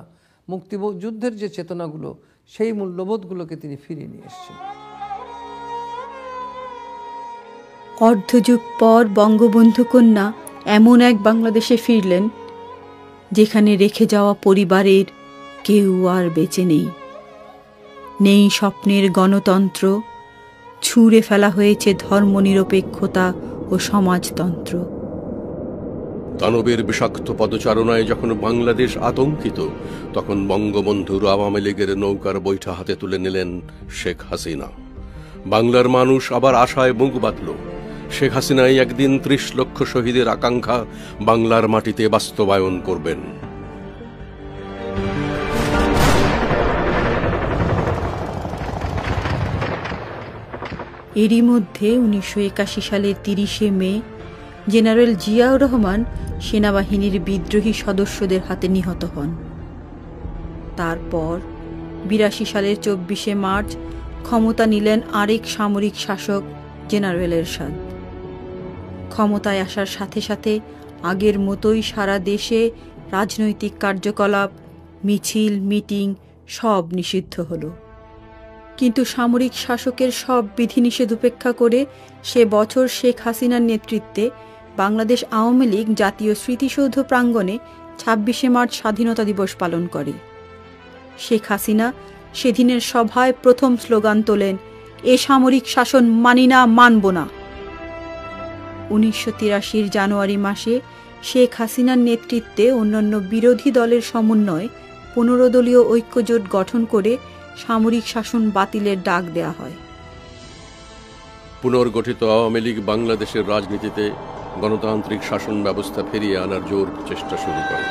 মুক্তিযুদ্ধের যে চেতনাগুলো, সেই মূল্যবোধগুলোকে তিনি ফিরিয়ে নিয়ে এসেছেন। অর্ধযুগ পর বঙ্গবন্ধু কন্যা এমন এক বাংলাদেশে ফিরলেন যেখানে রেখে যাওয়া পরিবারের কেউ আর বেঁচে নেই। নেই স্বপ্নের গণতন্ত্র, ছুঁড়ে ফেলা হয়েছে ধর্মনিরপেক্ষতা ও সমাজতন্ত্র। দানবের বিষাক্ত পদচারণায় যখন বাংলাদেশ আতঙ্কিত, তখন বঙ্গবন্ধুর আওয়ামী লীগের নৌকার বৈঠা হাতে তুলে নিলেন শেখ হাসিনা। বাংলার মানুষ আবার আশায় মুখ বাঁধল। শেখ হাসিনাই একদিন ৩০ লক্ষ শহীদের আকাঙ্ক্ষা বাংলার মাটিতে বাস্তবায়ন করবেন। এরই মধ্যে ১৯৮১ সালের ৩০শে মে জেনারেল জিয়াউর রহমান সেনাবাহিনীর বিদ্রোহী সদস্যদের হাতে নিহত হন। তারপর ৮২ সালের ২৪শে মার্চ ক্ষমতা নিলেন আরেক সামরিক শাসক জেনারেল এরশাদ। ক্ষমতায় আসার সাথে সাথে আগের মতোই সারা দেশে রাজনৈতিক কার্যকলাপ, মিছিল, মিটিং সব নিষিদ্ধ হলো। কিন্তু সামরিক শাসকের সব বিধিনিষেধ উপেক্ষা করে সে বছর শেখ হাসিনার নেতৃত্বে বাংলাদেশ আওয়ামী লীগ জাতীয় স্মৃতিসৌধ প্রাঙ্গণে ২৬শে মার্চ স্বাধীনতা দিবস পালন করে। শেখ হাসিনা সেদিনের সভায় প্রথম স্লোগান তোলেন, এ সামরিক শাসন মানি না, মানব না। ১৯৮৩ জানুয়ারি মাসে শেখ হাসিনার নেতৃত্বে অন্যান্য বিরোধী দলের সমন্বয়ে ১৫ দলীয় ঐক্যজোট গঠন করে সামরিক শাসন বাতিলের ডাক দেয়া হয়। পুনর্গঠিত আওয়ামী লীগ বাংলাদেশের রাজনীতিতে গণতান্ত্রিক শাসন ব্যবস্থা ফিরিয়ে আনার জোর চেষ্টা শুরু করে।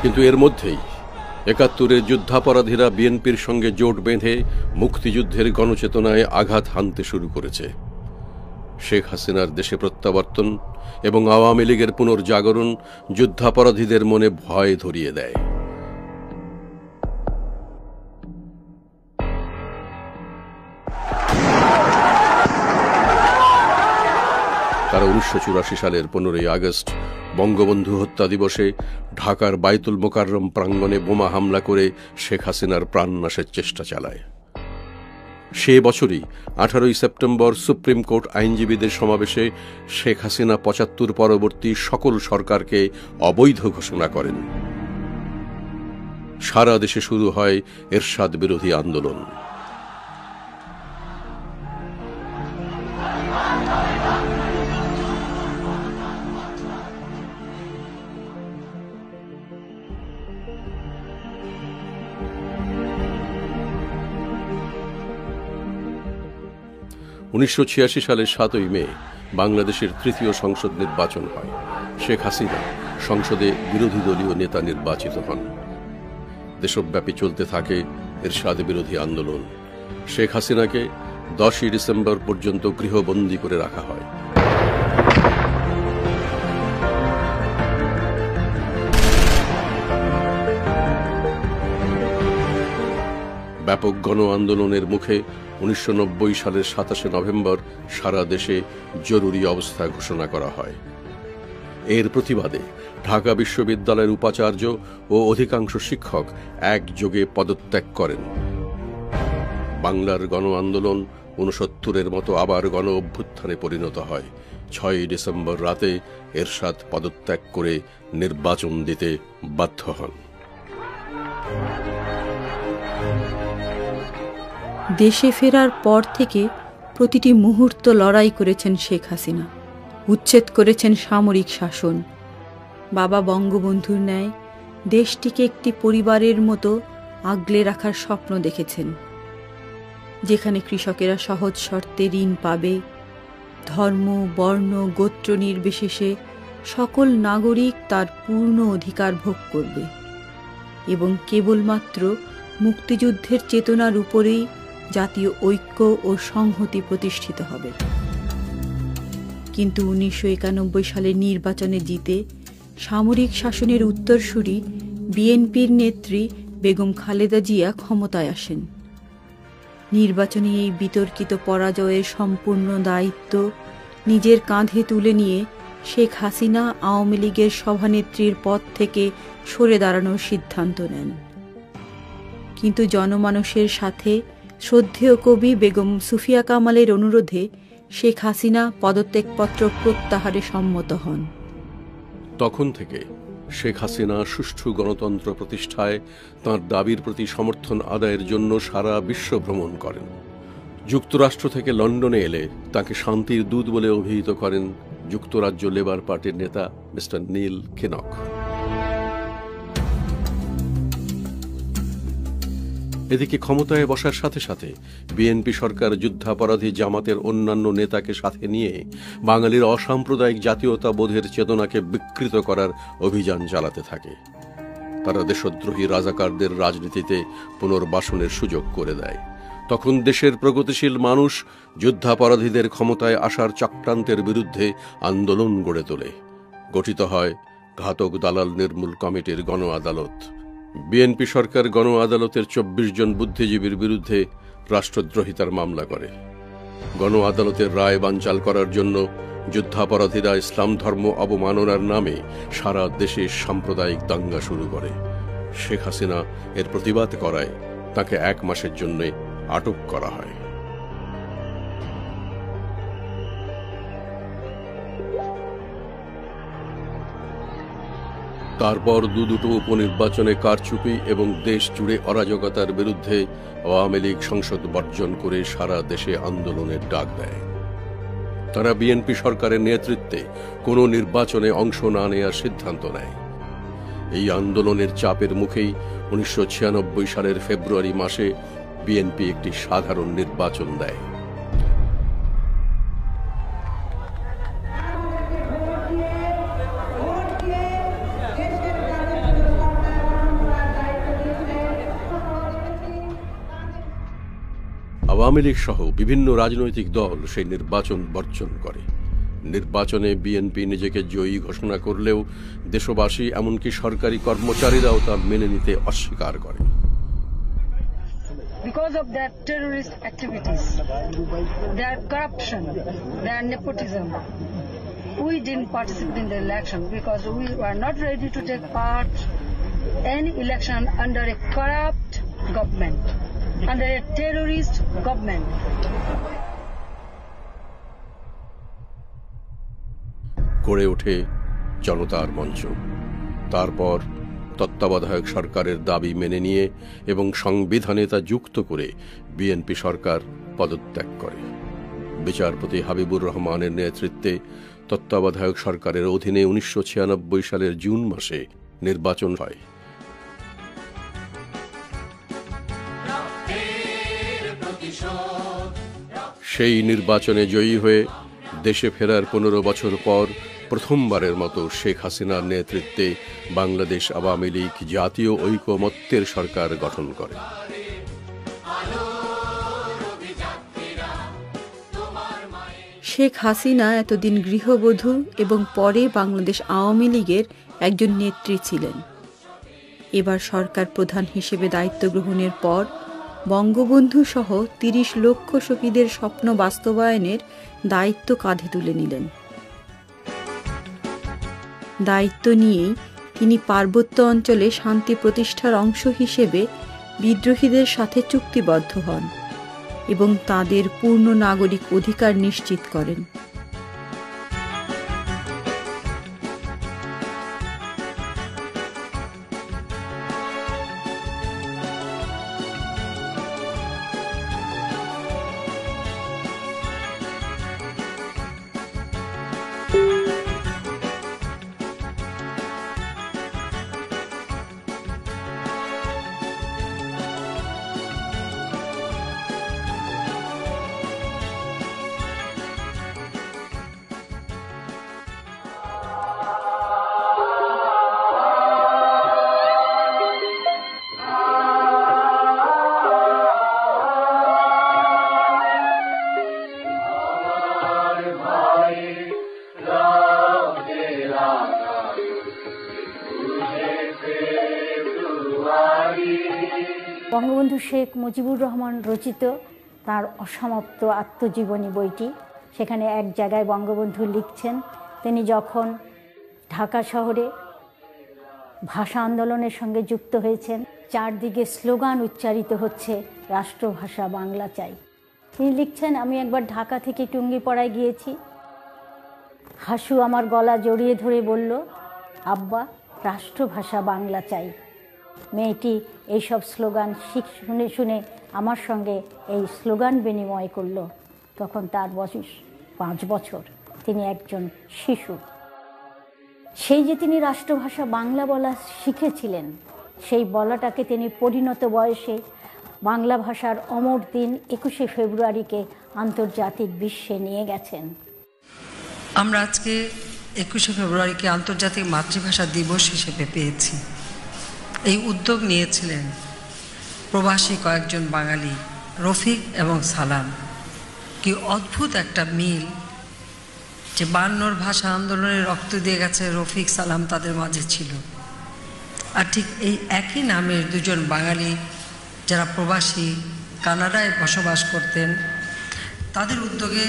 কিন্তু এর মধ্যেই ৭১-এর যুদ্ধাপরাধীরা বিএনপির সঙ্গে জোট বেঁধে মুক্তিযুদ্ধের গণচেতনায় আঘাত হানতে শুরু করেছে। শেখ হাসিনার দেশে প্রত্যাবর্তন এবং আওয়ামী লীগের পুনর্জাগরণ যুদ্ধাপরাধীদের মনে ভয় ধরিয়ে দেয়। তারা 1984 সালের 15ই আগস্ট বঙ্গবন্ধু হত্যা দিবসে ঢাকার বায়তুল মোকাররম প্রাঙ্গণে বোমা হামলা করে শেখ হাসিনার প্রাণনাশের চেষ্টা চালায়। সে বছরই 18ই সেপ্টেম্বর সুপ্রিম কোর্ট আইনজীবীদের সমাবেশে শেখ হাসিনা 75 পরবর্তী সকল সরকারকে অবৈধ ঘোষণা করেন। সারা দেশে শুরু হয় এরশাদ বিরোধী আন্দোলন। সালের 7ই মে বাংলাদেশের তৃতীয় সংসদ নির্বাচন হয়। শেখ হাসিনা সংসদে বিরোধী দলীয় নেতা নির্বাচিত হন। দেশব্যাপী চলতে থাকে এরশাদ বিরোধী আন্দোলন। শেখ হাসিনাকে 10ই ডিসেম্বর পর্যন্ত গৃহবন্দী করে রাখা হয়। ব্যাপক গণ আন্দোলনের মুখে 1990 সালের 27 নভেম্বর সারা দেশে জরুরি অবস্থা ঘোষণা করা হয়। এর প্রতিবাদে ঢাকা বিশ্ববিদ্যালয়ের উপাচার্য ও অধিকাংশ শিক্ষক একযোগে পদত্যাগ করেন। বাংলার গণ আন্দোলন 69-এর মতো আবার গণ অভ্যুত্থানে পরিণত হয়। 6ই ডিসেম্বর রাতে এরশাদ পদত্যাগ করে নির্বাচন দিতে বাধ্য হন। দেশে ফেরার পর থেকে প্রতিটি মুহূর্ত লড়াই করেছেন শেখ হাসিনা। উচ্ছেদ করেছেন সামরিক শাসন। বাবা বঙ্গবন্ধুর ন্যায় দেশটিকে একটি পরিবারের মতো আগলে রাখার স্বপ্ন দেখেছেন, যেখানে কৃষকেরা সহজ শর্তে ঋণ পাবে, ধর্ম, বর্ণ, গোত্র নির্বিশেষে সকল নাগরিক তার পূর্ণ অধিকার ভোগ করবে এবং কেবলমাত্র মুক্তিযুদ্ধের চেতনার উপরেই জাতীয় ঐক্য ও সংহতি প্রতিষ্ঠিত হবে। কিন্তু 1991 সালের নির্বাচনে জিতে সামরিক শাসনের উত্তরসূরি বিএনপির নেত্রী বেগম খালেদা জিয়া ক্ষমতায় আসেন। নির্বাচনে এই বিতর্কিত পরাজয়ের সম্পূর্ণ দায়িত্ব নিজের কাঁধে তুলে নিয়ে শেখ হাসিনা আওয়ামী লীগের সভানেত্রীর পদ থেকে সরে দাঁড়ানোর সিদ্ধান্ত নেন। কিন্তু জনমানসের সাথে শ্রদ্ধেয় কবি বেগম সুফিয়া কামালের অনুরোধে শেখ হাসিনা পদত্যাগপত্র প্রত্যাহারে সম্মত হন। তখন থেকে শেখ হাসিনা সুষ্ঠু গণতন্ত্র প্রতিষ্ঠায় তাঁর দাবির প্রতি সমর্থন আদায়ের জন্য সারা বিশ্ব ভ্রমণ করেন। যুক্তরাষ্ট্র থেকে লন্ডনে এলে তাকে শান্তির দূত বলে অভিহিত করেন যুক্তরাজ্য লেবার পার্টির নেতা মিস্টার নীল কেনক। এদিকে ক্ষমতায় বসার সাথে সাথে বিএনপি সরকার যুদ্ধাপরাধী জামাতের অন্যান্য নেতাকে সাথে নিয়ে বাঙালির অসাম্প্রদায়িক জাতীয়তাবোধের চেতনাকে বিকৃত করার অভিযান চালাতে থাকে। তারা দেশদ্রোহী রাজাকারদের রাজনীতিতে পুনর্বাসনের সুযোগ করে দেয়। তখন দেশের প্রগতিশীল মানুষ যুদ্ধাপরাধীদের ক্ষমতায় আসার চক্রান্তের বিরুদ্ধে আন্দোলন গড়ে তোলে। গঠিত হয় ঘাতক দালাল নির্মূল কমিটির গণ আদালত। বিএনপি সরকার গণ আদালতের 24 জন বুদ্ধিজীবীর বিরুদ্ধে রাষ্ট্রদ্রোহিতার মামলা করে। গণ আদালতের রায় বানচাল করার জন্য যুদ্ধাপরাধীরা ইসলাম ধর্ম অবমাননার নামে সারা দেশে সাম্প্রদায়িক দাঙ্গা শুরু করে। শেখ হাসিনা এর প্রতিবাদ করায় তাকে 1 মাসের জন্য আটক করা হয়। তারপর দুটো উপনির্বাচনে কারচুপি এবং দেশ জুড়ে অরাজকতার বিরুদ্ধে আওয়ামী লীগ সংসদ বর্জন করে সারা দেশে আন্দোলনের ডাক দেয়। তারা বিএনপি সরকারের নেতৃত্বে কোনো নির্বাচনে অংশ না নেওয়ার সিদ্ধান্ত নেয়। এই আন্দোলনের চাপের মুখেই 1996 সালের ফেব্রুয়ারি মাসে বিএনপি একটি সাধারণ নির্বাচন দেয়। আওয়ামী লীগ সহ বিভিন্ন রাজনৈতিক দল সেই নির্বাচন বর্জন করে। নির্বাচনে বিএনপি নিজেকে জয়ী ঘোষণা করলেও দেশবাসী এমনকি সরকারি কর্মচারীরাও তা মেনে নিতে অস্বীকার করে। Because of their terrorist activities, their corruption, their nepotism, we didn't participate in the election because we were not ready to take part any election under a corrupt government, under a terrorist government. গড়ে ওঠে জনতার মঞ্চ। তারপর তত্ত্বাবধায়ক সরকারের দাবি মেনে নিয়ে এবং সংবিধানে তা যুক্ত করে বিএনপি সরকার পদত্যাগ করে। বিচারপতি হাবিবুর রহমানের নেতৃত্বে তত্ত্বাবধায়ক সরকারের অধীনে 1996 সালের জুন মাসে নির্বাচন হয়। সেই নির্বাচনে জয়ী হয়ে দেশে ফেরার 15 বছর পর প্রথমবারের মতো শেখ হাসিনার নেতৃত্বে বাংলাদেশ আওয়ামী লীগ জাতীয় ঐকমত্যের সরকার গঠন করে। শেখ হাসিনা এতদিন গৃহবধূ এবং পরে বাংলাদেশ আওয়ামী লীগের একজন নেত্রী ছিলেন। এবার সরকার প্রধান হিসেবে দায়িত্ব গ্রহণের পর বঙ্গবন্ধু সহ 30 লক্ষ শহীদের স্বপ্ন বাস্তবায়নের দায়িত্ব কাঁধে তুলে নিলেন। দায়িত্ব নিয়েই তিনি পার্বত্য অঞ্চলে শান্তি প্রতিষ্ঠার অংশ হিসেবে বিদ্রোহীদের সাথে চুক্তিবদ্ধ হন এবং তাদের পূর্ণ নাগরিক অধিকার নিশ্চিত করেন। বঙ্গবন্ধু শেখ মুজিবুর রহমান রচিত তার অসমাপ্ত আত্মজীবনী বইটি, সেখানে এক জায়গায় বঙ্গবন্ধু লিখছেন, তিনি যখন ঢাকা শহরে ভাষা আন্দোলনের সঙ্গে যুক্ত হয়েছেন, চারদিকে স্লোগান উচ্চারিত হচ্ছে, রাষ্ট্রভাষা বাংলা চাই। তিনি লিখছেন, আমি একবার ঢাকা থেকে টুঙ্গিপাড়ায় গিয়েছি, হাসু আমার গলা জড়িয়ে ধরে বলল, আব্বা রাষ্ট্রভাষা বাংলা চাই। মেয়েটি এইসব স্লোগান শুনে শুনে আমার সঙ্গে এই স্লোগান বিনিময় করল। তখন তার বয়স 5 বছর, তিনি একজন শিশু। সেই যে তিনি রাষ্ট্রভাষা বাংলা বলা শিখেছিলেন, সেই বলাটাকে তিনি পরিণত বয়সে বাংলা ভাষার অমর দিন 21শে ফেব্রুয়ারিকে আন্তর্জাতিক বিশ্বে নিয়ে গেছেন। আমরা আজকে 21শে ফেব্রুয়ারিকে আন্তর্জাতিক মাতৃভাষা দিবস হিসেবে পেয়েছি। এই উদ্যোগ নিয়েছিলেন প্রবাসী কয়েকজন বাঙালি, রফিক এবং সালাম। কি অদ্ভুত একটা মিল, যে 52 ভাষা আন্দোলনে রক্ত দিয়ে গেছে রফিক, সালাম তাদের মাঝে ছিল। আর ঠিক এই একই নামের দুজন বাঙালি যারা প্রবাসী কানাডায় বসবাস করতেন, তাদের উদ্যোগে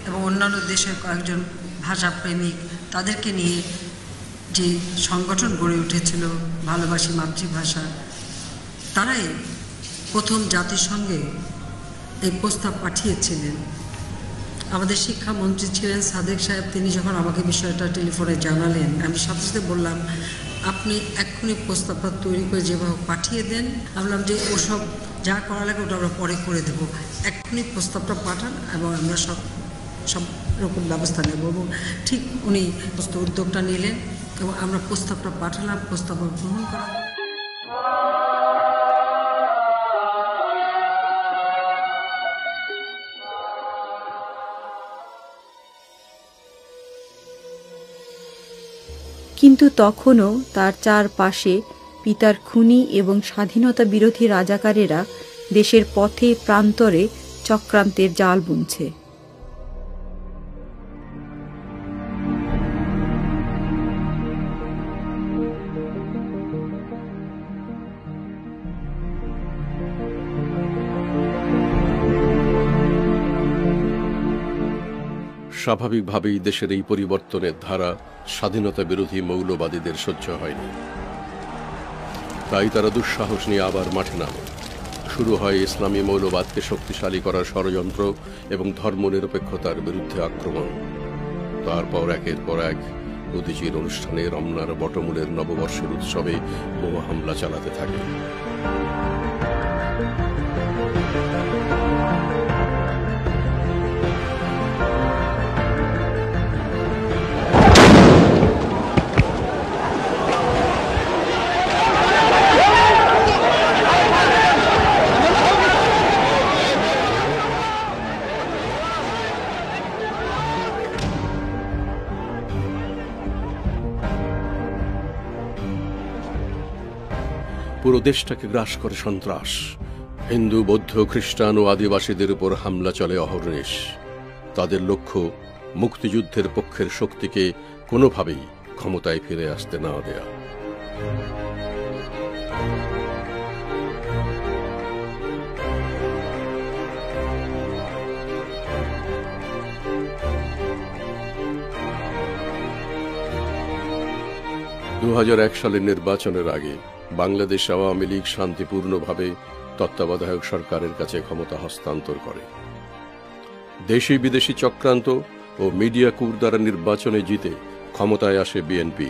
এবং অন্যান্য দেশের কয়েকজন ভাষাপ্রেমিক তাদেরকে নিয়ে যে সংগঠন গড়ে উঠেছিল ভালোবাসি মাতৃভাষা, তারাই প্রথম জাতিসংঘে এই প্রস্তাব পাঠিয়েছিলেন। আমাদের শিক্ষামন্ত্রী ছিলেন সাদেক সাহেব, তিনি যখন আমাকে বিষয়টা টেলিফোনে জানালেন, আমি সাথে সাথে বললাম, আপনি এক্ষুনি প্রস্তাবটা তৈরি করে যেভাবে পাঠিয়ে দেন। আমি বললাম যে ওসব যা করা লাগে ওটা আমরা পরে করে দেবো, এক্ষুনি প্রস্তাবটা পাঠান এবং আমরা সব রকম ব্যবস্থা নেব। এবং ঠিক উনি উদ্যোগটা নিলেন এবং আমরা প্রস্তাবটা পাঠালাম, প্রস্তাব গ্রহণ করা। কিন্তু তখনও তার চারপাশে পিতার খুনি এবং স্বাধীনতা বিরোধী রাজাকারেরা দেশের পথে প্রান্তরে চক্রান্তের জাল বুনছে। স্বাভাবিকভাবেই দেশের এই পরিবর্তনের ধারা স্বাধীনতা বিরোধী মৌলবাদীদের সহ্য হয়নি। তাই তারা দুঃসাহস নিয়ে আবার মাঠে নামে। শুরু হয় ইসলামী মৌলবাদকে শক্তিশালী করার ষড়যন্ত্র এবং ধর্মনিরপেক্ষতার বিরুদ্ধে আক্রমণ। তারপর একের পর এক মোদিজির অনুষ্ঠানে রমনার বটমূলের নববর্ষের উৎসবে বোমা হামলা চালাতে থাকে। পুরো দেশটাকে গ্রাস করে সন্ত্রাস। হিন্দু, বৌদ্ধ, খ্রিস্টান ও আদিবাসীদের উপর হামলা চলে অহর্নিশ। তাদের লক্ষ্য মুক্তিযুদ্ধের পক্ষের শক্তিকে কোনোভাবেই ক্ষমতায় ফিরে আসতে না দেয়া। 2001 সালের নির্বাচনের আগে বাংলাদেশ আওয়ামী লীগ শান্তিপূর্ণভাবে তত্ত্বাবধায়ক সরকারের কাছে ক্ষমতা হস্তান্তর করে। দেশি বিদেশি চক্রান্ত ও মিডিয়া কূপ দ্বারা নির্বাচনে জিতে ক্ষমতায় আসে BNP.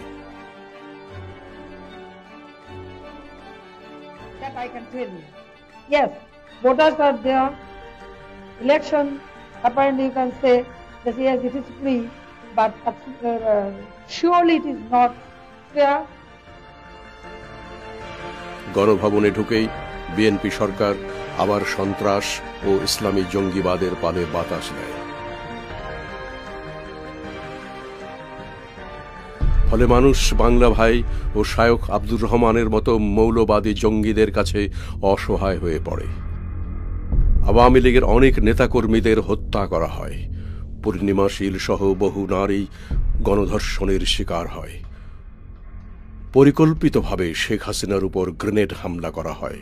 I can tell you. Yes, voters are there. Election, apparently you can say that yes, it is free, but surely it is not fair. গণভবনে ঢুকেই বিএনপি সরকার আবার সন্ত্রাস ও ইসলামী জঙ্গিবাদের পালে বাতাস দেয়। ফলে মানুষ বাংলা ভাই ও শায়খ আব্দুর রহমানের মতো মৌলবাদী জঙ্গিদের কাছে অসহায় হয়ে পড়ে। আওয়ামী লীগের অনেক নেতাকর্মীদের হত্যা করা হয়। পূর্ণিমা শীল সহ বহু নারী গণধর্ষণের শিকার হয়। পরিকল্পিতভাবে শেখ হাসিনার উপর গ্রেনেড হামলা করা হয়।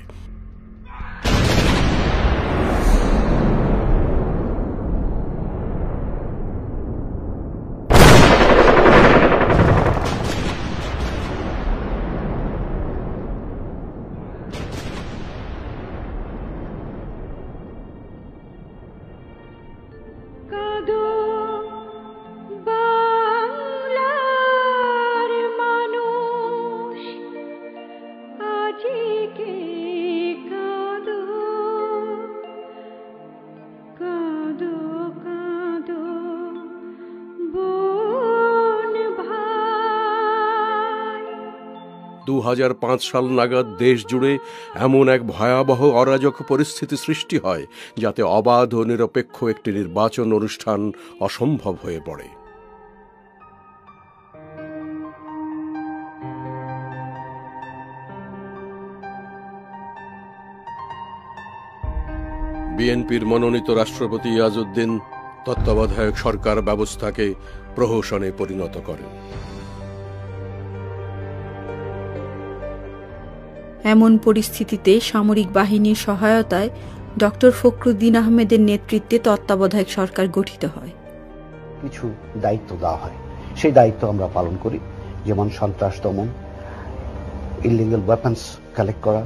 2005 সাল নাগাদ দেশ জুড়ে এমন এক ভয়াবহ অরাজক পরিস্থিতি সৃষ্টি হয় যাতে অবাধ ও নিরপেক্ষ একটি নির্বাচন অনুষ্ঠান অসম্ভব হয়ে পড়ে। বিএনপির মনোনীত রাষ্ট্রপতি ইয়াজউদ্দিন তত্ত্বাবধায়ক সরকার ব্যবস্থাকে প্রহসনে পরিণত করেন। এমন পরিস্থিতিতে সামরিক বাহিনীর সহায়তায় ডক্টর ফখরুদ্দিন আহমেদের নেতৃত্বে তত্ত্বাবধায়ক সরকার গঠিত হয়। কিছু দায়িত্ব দেওয়া হয়, সেই দায়িত্ব আমরা পালন করি, যেমন সন্ত্রাস দমন, ইলিগাল ওয়েপন্স কালেক্ট করা,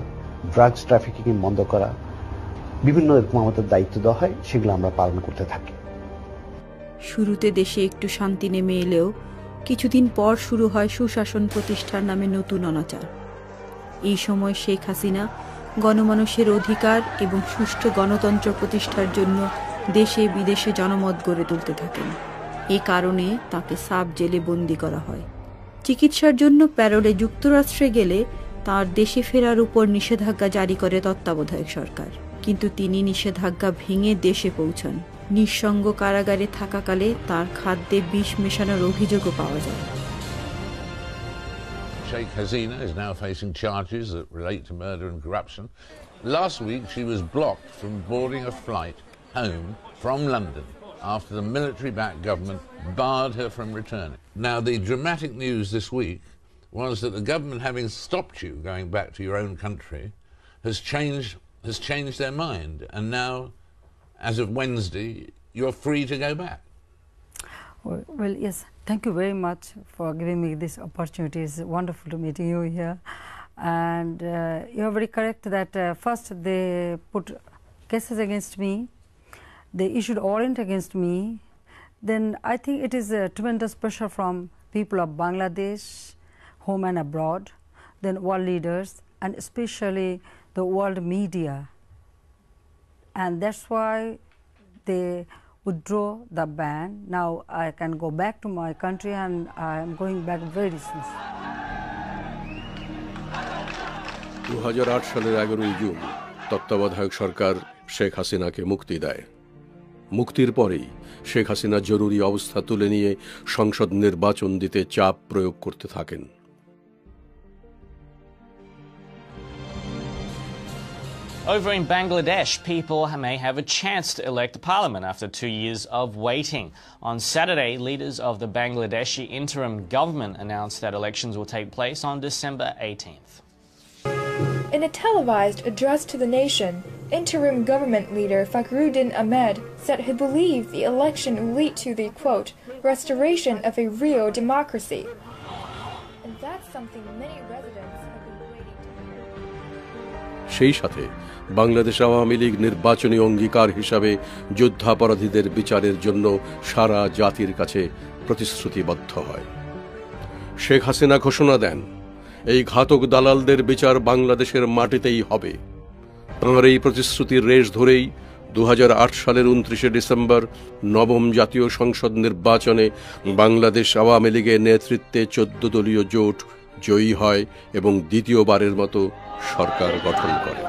ড্রাগস ট্রাফিকিং বন্ধ করা, বিভিন্ন রকম আমাদের দায়িত্ব দেওয়া হয়, সেগুলো আমরা পালন করতে থাকি। শুরুতে দেশে একটু শান্তি নেমে এলেও কিছুদিন পর শুরু হয় সুশাসন প্রতিষ্ঠার নামে নতুন অনাচার। এই সময় শেখ হাসিনা গণমানুষের অধিকার এবং সুষ্ঠু গণতন্ত্র প্রতিষ্ঠার জন্য দেশে বিদেশে জনমত গড়ে তুলতে থাকেন। এ কারণে তাকে সাব জেলে বন্দী করা হয়। চিকিৎসার জন্য প্যারোলে যুক্তরাষ্ট্রে গেলে তার দেশে ফেরার উপর নিষেধাজ্ঞা জারি করে তত্ত্বাবধায়ক সরকার, কিন্তু তিনি নিষেধাজ্ঞা ভেঙে দেশে পৌঁছান। নিঃসঙ্গ কারাগারে থাকাকালে তার খাদ্যে বিষ মেশানোর অভিযোগও পাওয়া যায়। Sheikh Hasina is now facing charges that relate to murder and corruption. Last week she was blocked from boarding a flight home from London after the military-backed government barred her from returning. Now the dramatic news this week was that the government, having stopped you going back to your own country, has changed their mind, and now, as of Wednesday, you're free to go back. Well, yes, thank you very much for giving me this opportunity. It's wonderful to meeting you here. And you are very correct that first they put cases against me, they issued warrant against me. Then I think it is a tremendous pressure from people of Bangladesh, home and abroad, then world leaders, and especially the world media. And that's why they withdraw the ban. Now I can go back to my country, and I am going back very soon. 2008 সালের 11ই June তত্ত্বাবধায়ক সরকার শেখ হাসিনাকে মুক্তি দেয়। মুক্তির পরেই শেখ হাসিনা জরুরি অবস্থা তুলে নিয়ে সংসদ নির্বাচন দিতে চাপ প্রয়োগ করতে থাকেন। Over in Bangladesh, people may have a chance to elect a parliament after 2 years of waiting. On Saturday, leaders of the Bangladeshi interim government announced that elections will take place on December 18th. In a televised address to the nation, interim government leader Fakhruddin Ahmed said he believed the election will lead to the, quote, restoration of a real democracy. And that's something many residents have been waiting to hear. সেই সাথে বাংলাদেশ আওয়ামী লীগ নির্বাচনী অঙ্গীকার হিসাবে যুদ্ধাপরাধীদের বিচারের জন্য সারা জাতির কাছে প্রতিশ্রুতিবদ্ধ হয়। শেখ হাসিনা ঘোষণা দেন, এই ঘাতক দালালদের বিচার বাংলাদেশের মাটিতেই হবে। তাঁর এই প্রতিশ্রুতির রেশ ধরেই 2008 সালের 29শে ডিসেম্বর নবম জাতীয় সংসদ নির্বাচনে বাংলাদেশ আওয়ামী লীগের নেতৃত্বে 14 দলীয় জোট জয়ী হয় এবং দ্বিতীয়বারের মতো সরকার গঠন করে।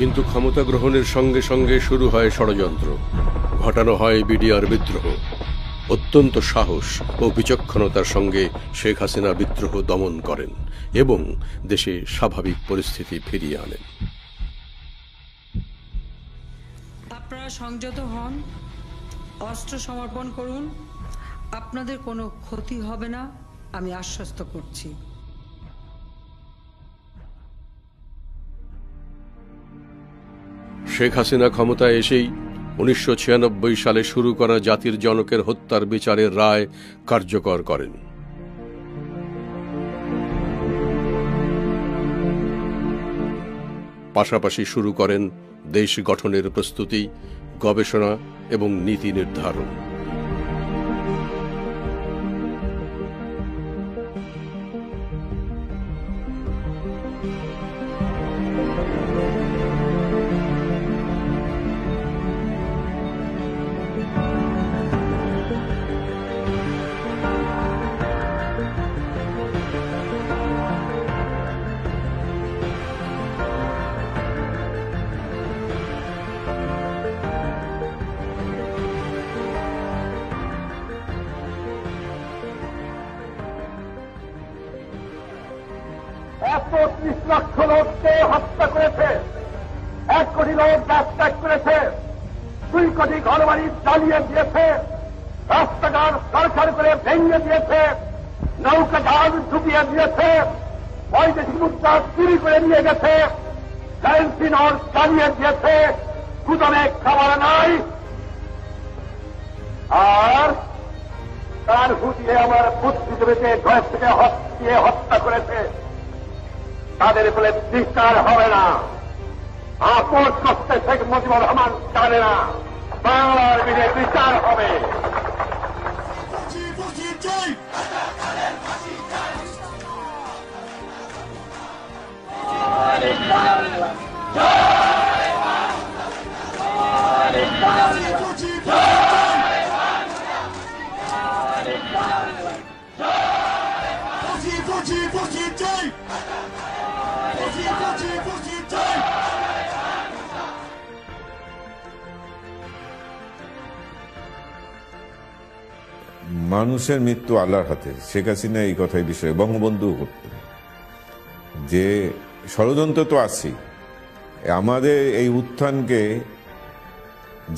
কিন্তু ক্ষমতা গ্রহণের সঙ্গে সঙ্গে শুরু হয় ষড়যন্ত্র, ঘটানো হয় বিডিআর বিদ্রোহ। অত্যন্ত সাহস ও বিচক্ষণতার সঙ্গে শেখ হাসিনা বিদ্রোহ দমন করেন এবং দেশে স্বাভাবিক পরিস্থিতি ফিরিয়ে আনেন। আপনারা সংযত হন, অস্ত্র সমর্পণ করুন, আপনাদের কোনো ক্ষতি হবে না, আমি আশ্বস্ত করছি। শেখ হাসিনা ক্ষমতায় এসেই 1996 সালে শুরু করা জাতির জনকের হত্যার বিচারের রায় কার্যকর করেন। পাশাপাশি শুরু করেন দেশ গঠনের প্রস্তুতি, গবেষণা এবং নীতি নির্ধারণ। লক্ষ লোককে হত্যা করেছে, 1 কোটি লোক গ্যাস করেছে, 2 কোটি ঘরবাড়ি জ্বালিয়ে দিয়েছে, রাস্তাঘাট সরকার করে ভেঙে দিয়েছে, নৌকা জাহাজ ডুবিয়ে দিয়েছে, বৈদেশিক মুদ্রা চুরি করে নিয়ে গেছে, কারেন্সি নোট জ্বালিয়ে দিয়েছে, গুদামে খাবার নাই, আর তার হুটিয়ে আমার বুদ্ধিজীবীকে ঘর থেকে হত্যা করেছে। তাদের বলে বিচার হবে না, আপোষ করতে শেখ মুজিবুর রহমান জানে না, বাংলার বিলে বিচার হবে। মানুষের মৃত্যু আল্লাহর হাতে। শেখ হাসিনা এই কথাই বিষয়ে বঙ্গবন্ধু করতেন যে ষড়যন্ত্র তো আছেই, আমাদের এই উত্থানকে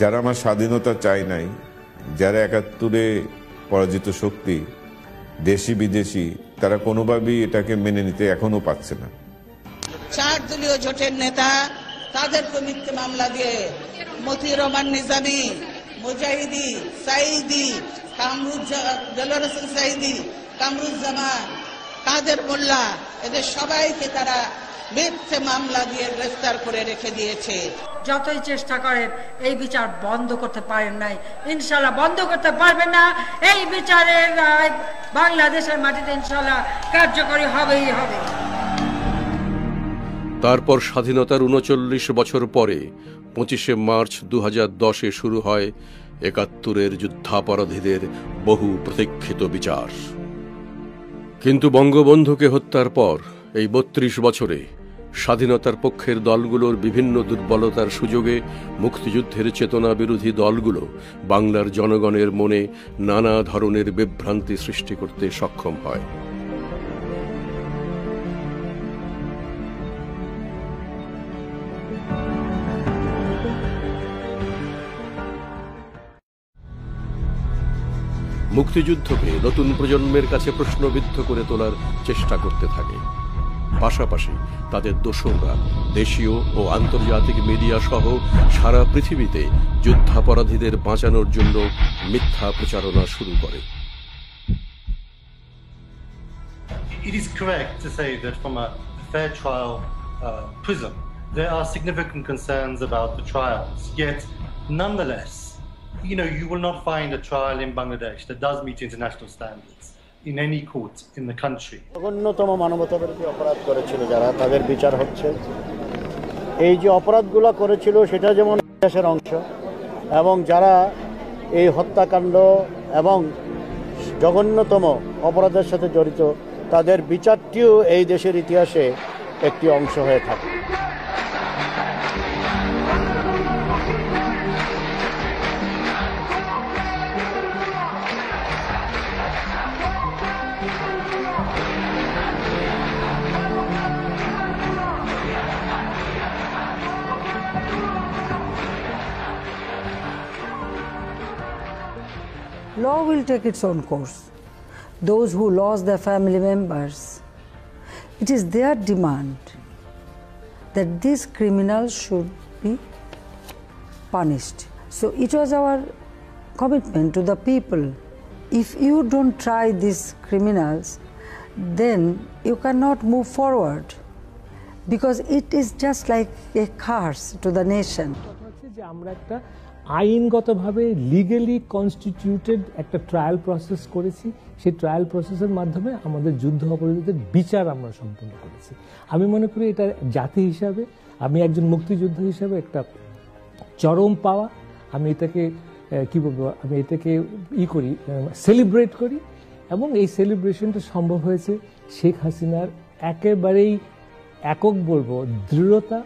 যারা আমার স্বাধীনতা চায় নাই, যারা ৭১-এ পরাজিত শক্তি দেশি বিদেশি, তারা কোনোভাবেই এটাকে মেনে নিতে এখনো পারছে না। 4 দলীয় জোটের নেতা তাদেরকে মিথ্যে মামলা দিয়ে মতিউর রহমান নিজামী, মুজাহিদি, সাইদি, দেলোয়ার হোসেন সাইদি, কামরুজ্জামান, কাদের মোল্লা, এদের সবাইকে তারা মিথ্যে মামলা দিয়ে গ্রেফতার করে রেখে দিয়েছে। যতই চেষ্টা করেন এই বিচার বন্ধ করতে পারেন নাই, ইনশাল্লাহ বন্ধ করতে পারবেন না। এই বিচারের রায় বাংলাদেশের মাটিতে ইনশাল্লাহ কার্যকরী হবেই হবে। তারপর স্বাধীনতার ৩৯ বছর পরে ২৫শে মার্চ ২০১০-এ শুরু হয় ৭১-এর যুদ্ধাপরাধীদের বহু প্রতীক্ষিত বিচার। কিন্তু বঙ্গবন্ধুকে হত্যার পর এই ৩২ বছরে স্বাধীনতার পক্ষের দলগুলোর বিভিন্ন দুর্বলতার সুযোগে মুক্তিযুদ্ধের চেতনা বিরোধী দলগুলো বাংলার জনগণের মনে নানা ধরনের বিভ্রান্তি সৃষ্টি করতে সক্ষম হয়। মুক্তিযুদ্ধকে নতুন প্রজন্মের কাছে প্রশ্নবিদ্ধ করে তোলার চেষ্টা করতে থাকে। পাশাপাশি তাদের দোসররা দেশীয় ও আন্তর্জাতিক মিডিয়া সহ সারা পৃথিবীতে যুদ্ধাপরাধীদের বাঁচানোর জন্য মিথ্যা প্রচারণা শুরু করে। It is correct to say that from a fair trial prism, there are significant concerns about the trials. Yet, nonetheless, you will not find a trial in Bangladesh that does meet international standards in any court in the country. অন্যতম মানবতাবিরোধী অপরাধ করেছিল যারা, তাদের বিচার হচ্ছে। এই যে অপরাধগুলো করেছিল সেটা যেমন ইতিহাসের অংশ, এবং যারা এই হত্যাকাণ্ড এবং জঘন্যতম অপরাধের সাথে জড়িত তাদের বিচারটিও এই দেশের ইতিহাসে একটি অংশ হয়ে থাকে। Law will take its own course. Those who lost their family members, it is their demand that these criminals should be punished. So it was our commitment to the people. If you don't try these criminals, then you cannot move forward, because it is just like a curse to the nation. আইনগতভাবে legally constituted একটা trial process করেছি। সেই trial প্রসেসের মাধ্যমে আমাদের যুদ্ধ অপরাধীদের বিচার আমরা সম্পন্ন করেছি। আমি মনে করি এটা জাতি হিসাবে, আমি একজন মুক্তিযোদ্ধা হিসাবে একটা চরম পাওয়া। আমি এটাকে কি বলবো, আমি এটাকে করি, সেলিব্রেট করি। এবং এই সেলিব্রেশনটা সম্ভব হয়েছে শেখ হাসিনার একেবারেই একক বলবো দৃঢ়তা,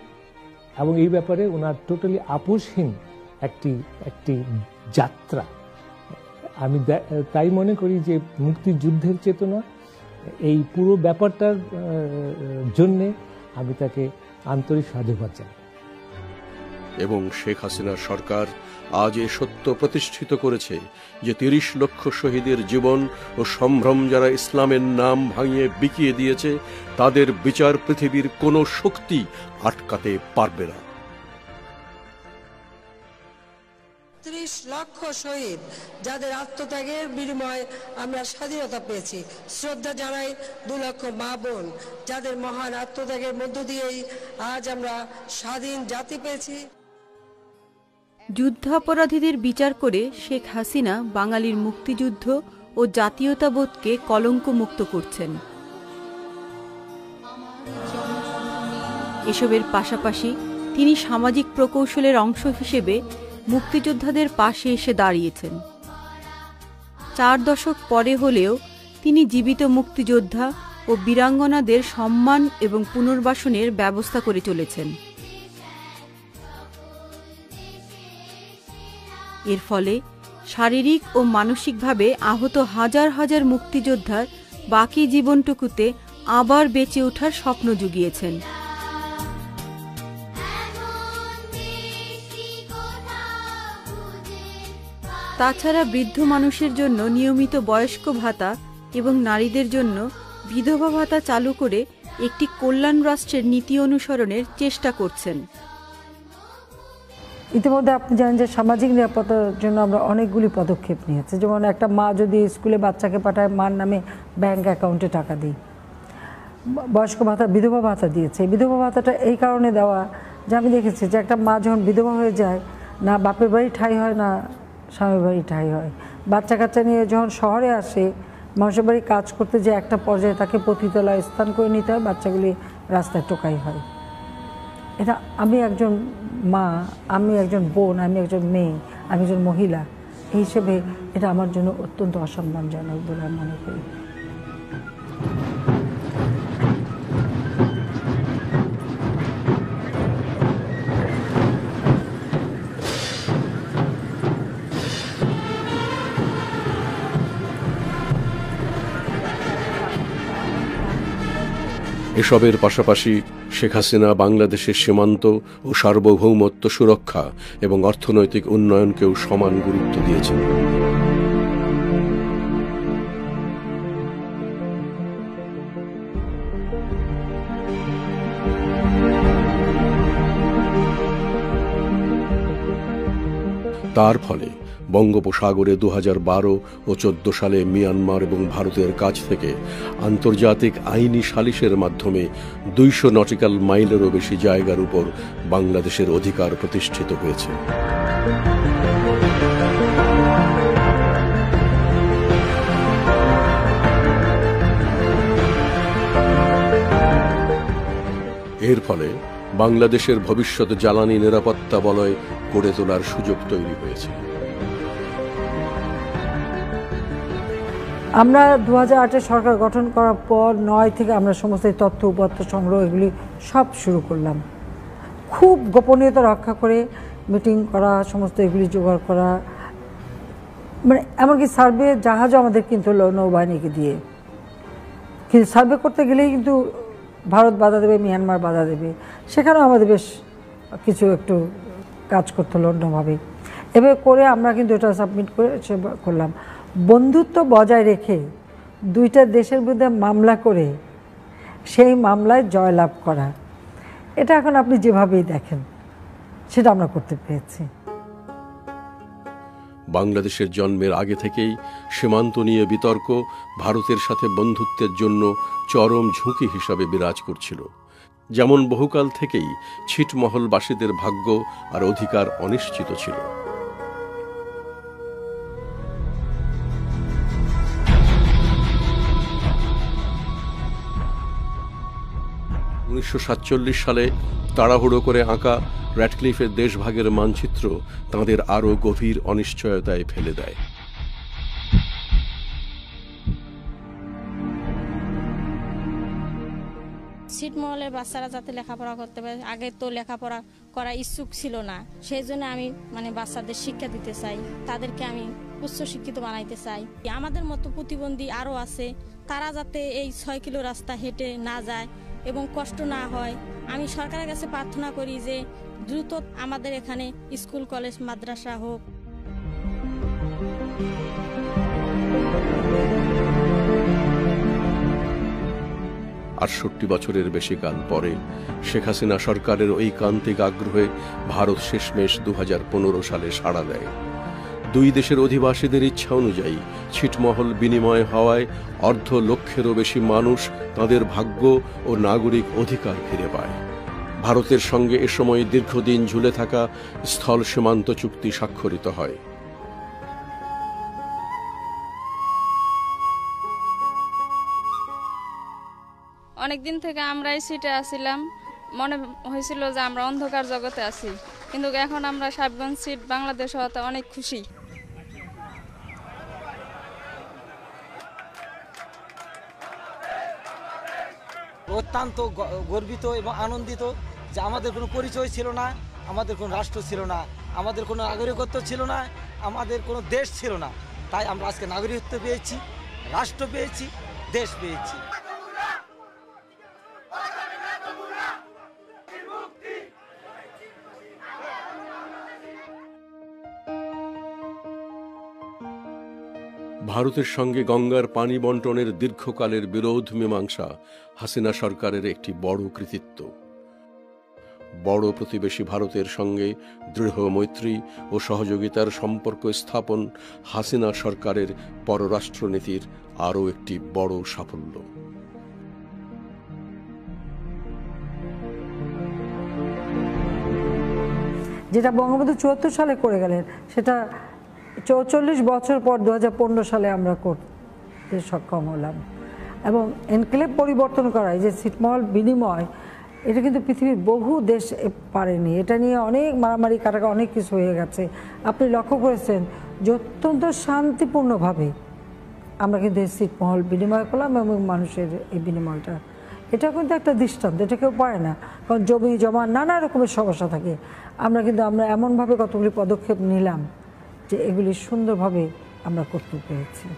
এবং এই ব্যাপারে ওনার টোটালি আপোষহীন একটি যাত্রা। আমি তাই মনে করি যে মুক্তিযুদ্ধের চেতনা, এই পুরো ব্যাপারটার জন্যে আমি তাকে আন্তরিক সাধুবাদ জানাই। এবং শেখ হাসিনার সরকার আজ এ সত্য প্রতিষ্ঠিত করেছে যে ৩০ লক্ষ শহীদের জীবন ও সম্ভ্রম যারা ইসলামের নাম ভাঙিয়ে বিকিয়ে দিয়েছে, তাদের বিচার পৃথিবীর কোনো শক্তি আটকাতে পারবে না। ৩০ লক্ষ শহীদ যাদের আত্মত্যাগের বিনিময়ে আমরা স্বাধীনতা পেয়েছি। শ্রদ্ধা জানাই ২ লক্ষ মা বোন যাদের মহান আত্মত্যাগের মধ্য দিয়েই আজ আমরা স্বাধীন জাতি পেয়েছি। যুদ্ধাপরাধীদের বিচার করে শেখ হাসিনা বাঙালির মুক্তিযুদ্ধ ও জাতীয়তাবোধকে কলঙ্কমুক্ত করছেন। এসবের পাশাপাশি তিনি সামাজিক প্রকৌশলের অংশ হিসেবে মুক্তিযোদ্ধাদের পাশে এসে দাঁড়িয়েছেন। 4 দশক পরে হলেও তিনি জীবিত মুক্তিযোদ্ধা ও বীরাঙ্গনাদের সম্মান এবং পুনর্বাসনের ব্যবস্থা করে চলেছেন। এর ফলে শারীরিক ও মানসিকভাবে আহত হাজার হাজার মুক্তিযোদ্ধার বাকি জীবনটুকুতে আবার বেঁচে ওঠার স্বপ্ন জুগিয়েছেন। তাছাড়া বৃদ্ধ মানুষের জন্য নিয়মিত বয়স্ক ভাতা এবং নারীদের জন্য বিধবা ভাতা চালু করে একটি কল্যাণ রাষ্ট্রের নীতি অনুসরণের চেষ্টা করছেন। ইতিমধ্যে আপনি জানেন যে সামাজিক নিরাপত্তার জন্য আমরা অনেকগুলি পদক্ষেপ নিয়েছি। যেমন একটা মা যদি স্কুলে বাচ্চাকে পাঠায়, মার নামে ব্যাংক অ্যাকাউন্টে টাকা দিই। বয়স্ক ভাতা, বিধবা ভাতা দিয়েছে। বিধবা ভাতাটা এই কারণে দেওয়া যে আমি দেখেছি যে একটা মা যখন বিধবা হয়ে যায়, না বাপের বাড়ি ঠাঁই হয়, না স্বামীর বাড়ি ঠাঁই হয়। বাচ্চা কাচ্চা নিয়ে যখন শহরে আসে, মানুষের বাড়ি কাজ করতে যে একটা পর্যায়ে তাকে পতিতলায় স্থান করে নিতে হয়, বাচ্চাগুলি রাস্তায় টোকাই হয়। এটা আমি একজন মা, আমি একজন বোন, আমি একজন মেয়ে, আমি একজন মহিলা, এই হিসেবে এটা আমার জন্য অত্যন্ত অসম্মানজনক বলে আমি মনে করি। এসবের পাশাপাশি শেখ হাসিনা বাংলাদেশের সীমান্ত ও সার্বভৌমত্ব সুরক্ষা এবং অর্থনৈতিক উন্নয়নকেও সমান গুরুত্ব দিয়েছেন। তার ফলে বঙ্গোপসাগরে 2012 ও 14 সালে মিয়ানমার এবং ভারতের কাছ থেকে আন্তর্জাতিক আইনি সালিসের মাধ্যমে 200 নটিক্যাল মাইলেরও বেশি জায়গার উপর বাংলাদেশের অধিকার প্রতিষ্ঠিত হয়েছে। এর ফলে বাংলাদেশের ভবিষ্যৎ জ্বালানি নিরাপত্তা বলয় গড়ে তোলার সুযোগ তৈরি হয়েছে। আমরা 2008-এ সরকার গঠন করার পর 9 থেকে আমরা সমস্ত তথ্য উপাত্ত সংগ্রহ এগুলি সব শুরু করলাম। খুব গোপনীয়তা রক্ষা করে মিটিং করা, সমস্ত এগুলি জোগাড় করা, মানে এমনকি সার্ভে জাহাজও আমাদের কিন্তু নৌবাহিনীকে দিয়ে। কিন্তু সার্ভে করতে গেলেই কিন্তু ভারত বাধা দেবে, মিয়ানমার বাধা দেবে, সেখানেও আমাদের বেশ কিছু একটু কাজ করতে হলো অন্যভাবে। এভাবে করে আমরা কিন্তু এটা সাবমিট করে করলাম। বন্ধুত্ব বজায় রেখে দুইটা দেশের বিরুদ্ধে মামলা করে সেই মামলায় জয়লাভ করা, এটা এখন আপনি যেভাবেই দেখেন সেটা আমরা করতে পেরেছি। বাংলাদেশের জন্মের আগে থেকেই সীমান্ত নিয়ে বিতর্ক ভারতের সাথে বন্ধুত্বের জন্য চরম ঝুঁকি হিসাবে বিরাজ করছিল। যেমন বহুকাল থেকেই ছিটমহলবাসীদের ভাগ্য আর অধিকার অনিশ্চিত ছিল। 1947 সালে তাড়াহুড়ো করে আঁকা র্যাডক্লিফের দেশভাগের মানচিত্র তাঁদের আরও গভীর অনিশ্চয়তায় ফেলে দেয়। ছিটমহলে বাচ্চারা যাতে লেখাপড়া করতে পারে, আগে তো লেখাপড়া করা ইচ্ছুক ছিল না, সেই জন্য আমি বাচ্চাদের শিক্ষা দিতে চাই, তাদেরকে আমি উচ্চ শিক্ষিত বানাইতে চাই। আমাদের মতো প্রতিবন্ধী আরও আছে, তারা যাতে এই 6 কিলো রাস্তা হেঁটে না যায় এবং কষ্ট না হয়। আমি সরকারের কাছে প্রার্থনা করি যে দ্রুত আমাদের এখানে স্কুল কলেজ মাদ্রাসা হোক। ৬৮ বছরের বেশি কাল পরে শেখ হাসিনা সরকারের ঐকান্তিক আগ্রহে ভারত শেষমেশ 2015 সালে সাড়া দেয়। দুই দেশের অধিবাসীদের ইচ্ছা অনুযায়ী ছিটমহল বিনিময় হওয়ায় 1.5 লক্ষেরও বেশি মানুষ তাদের ভাগ্য ও নাগরিক অধিকার ফিরে পায়। ভারতের সঙ্গে এ সময় দীর্ঘদিন ঝুলে থাকা স্থল সীমান্ত চুক্তি স্বাক্ষরিত হয়। অনেকদিন থেকে আমরা এই সিটে আসছিলাম, মনে হয়েছিল যে আমরা অন্ধকার জগতে আছি, কিন্তু এখন আমরা সাহেবগঞ্জ সিট বাংলাদেশ হওয়াতে অনেক খুশি। অত্যন্ত গর্বিত এবং আনন্দিত যে আমাদের কোনো পরিচয় ছিল না, আমাদের কোনো রাষ্ট্র ছিল না, আমাদের কোনো নাগরিকত্ব ছিল না, আমাদের কোনো দেশ ছিল না, তাই আমরা আজকে নাগরিকত্ব পেয়েছি, রাষ্ট্র পেয়েছি, দেশ পেয়েছি। ভারতের সঙ্গে গঙ্গার পানি বন্টনের দীর্ঘকালের বিরোধ মীমাংসা হাসিনা সরকারের একটি বড় কৃতিত্ব। বড় প্রতিবেশী ভারতের সঙ্গে দৃঢ় মৈত্রী ও সহযোগিতার সম্পর্ক স্থাপন হাসিনা সরকারের পররাষ্ট্রনীতির আরও একটি বড় সাফল্য। যেটা বঙ্গবন্ধু ৭৪ সালে করে গেলেন, সেটা ৪৪ বছর পর ২০১৫ সালে আমরা করতে সক্ষম হলাম। এবং এনক্লেভ পরিবর্তন করা, এই যে ছিটমহল বিনিময়, এটা কিন্তু পৃথিবীর বহু দেশ পারেনি। এটা নিয়ে অনেক মারামারি কাটাকা অনেক কিছু হয়ে গেছে। আপনি লক্ষ্য করেছেন যে অত্যন্ত শান্তিপূর্ণভাবে আমরা কিন্তু এই ছিটমহল বিনিময় করলাম এবং মানুষের এই বিনিময়টা, এটা কিন্তু একটা দৃষ্টান্ত, এটা কেউ পারে না। কারণ জমি জমা নানা রকমের সমস্যা থাকে, আমরা এমনভাবে কতগুলি পদক্ষেপ নিলাম যে এগুলি সুন্দরভাবে আমরা করতে পেরেছি।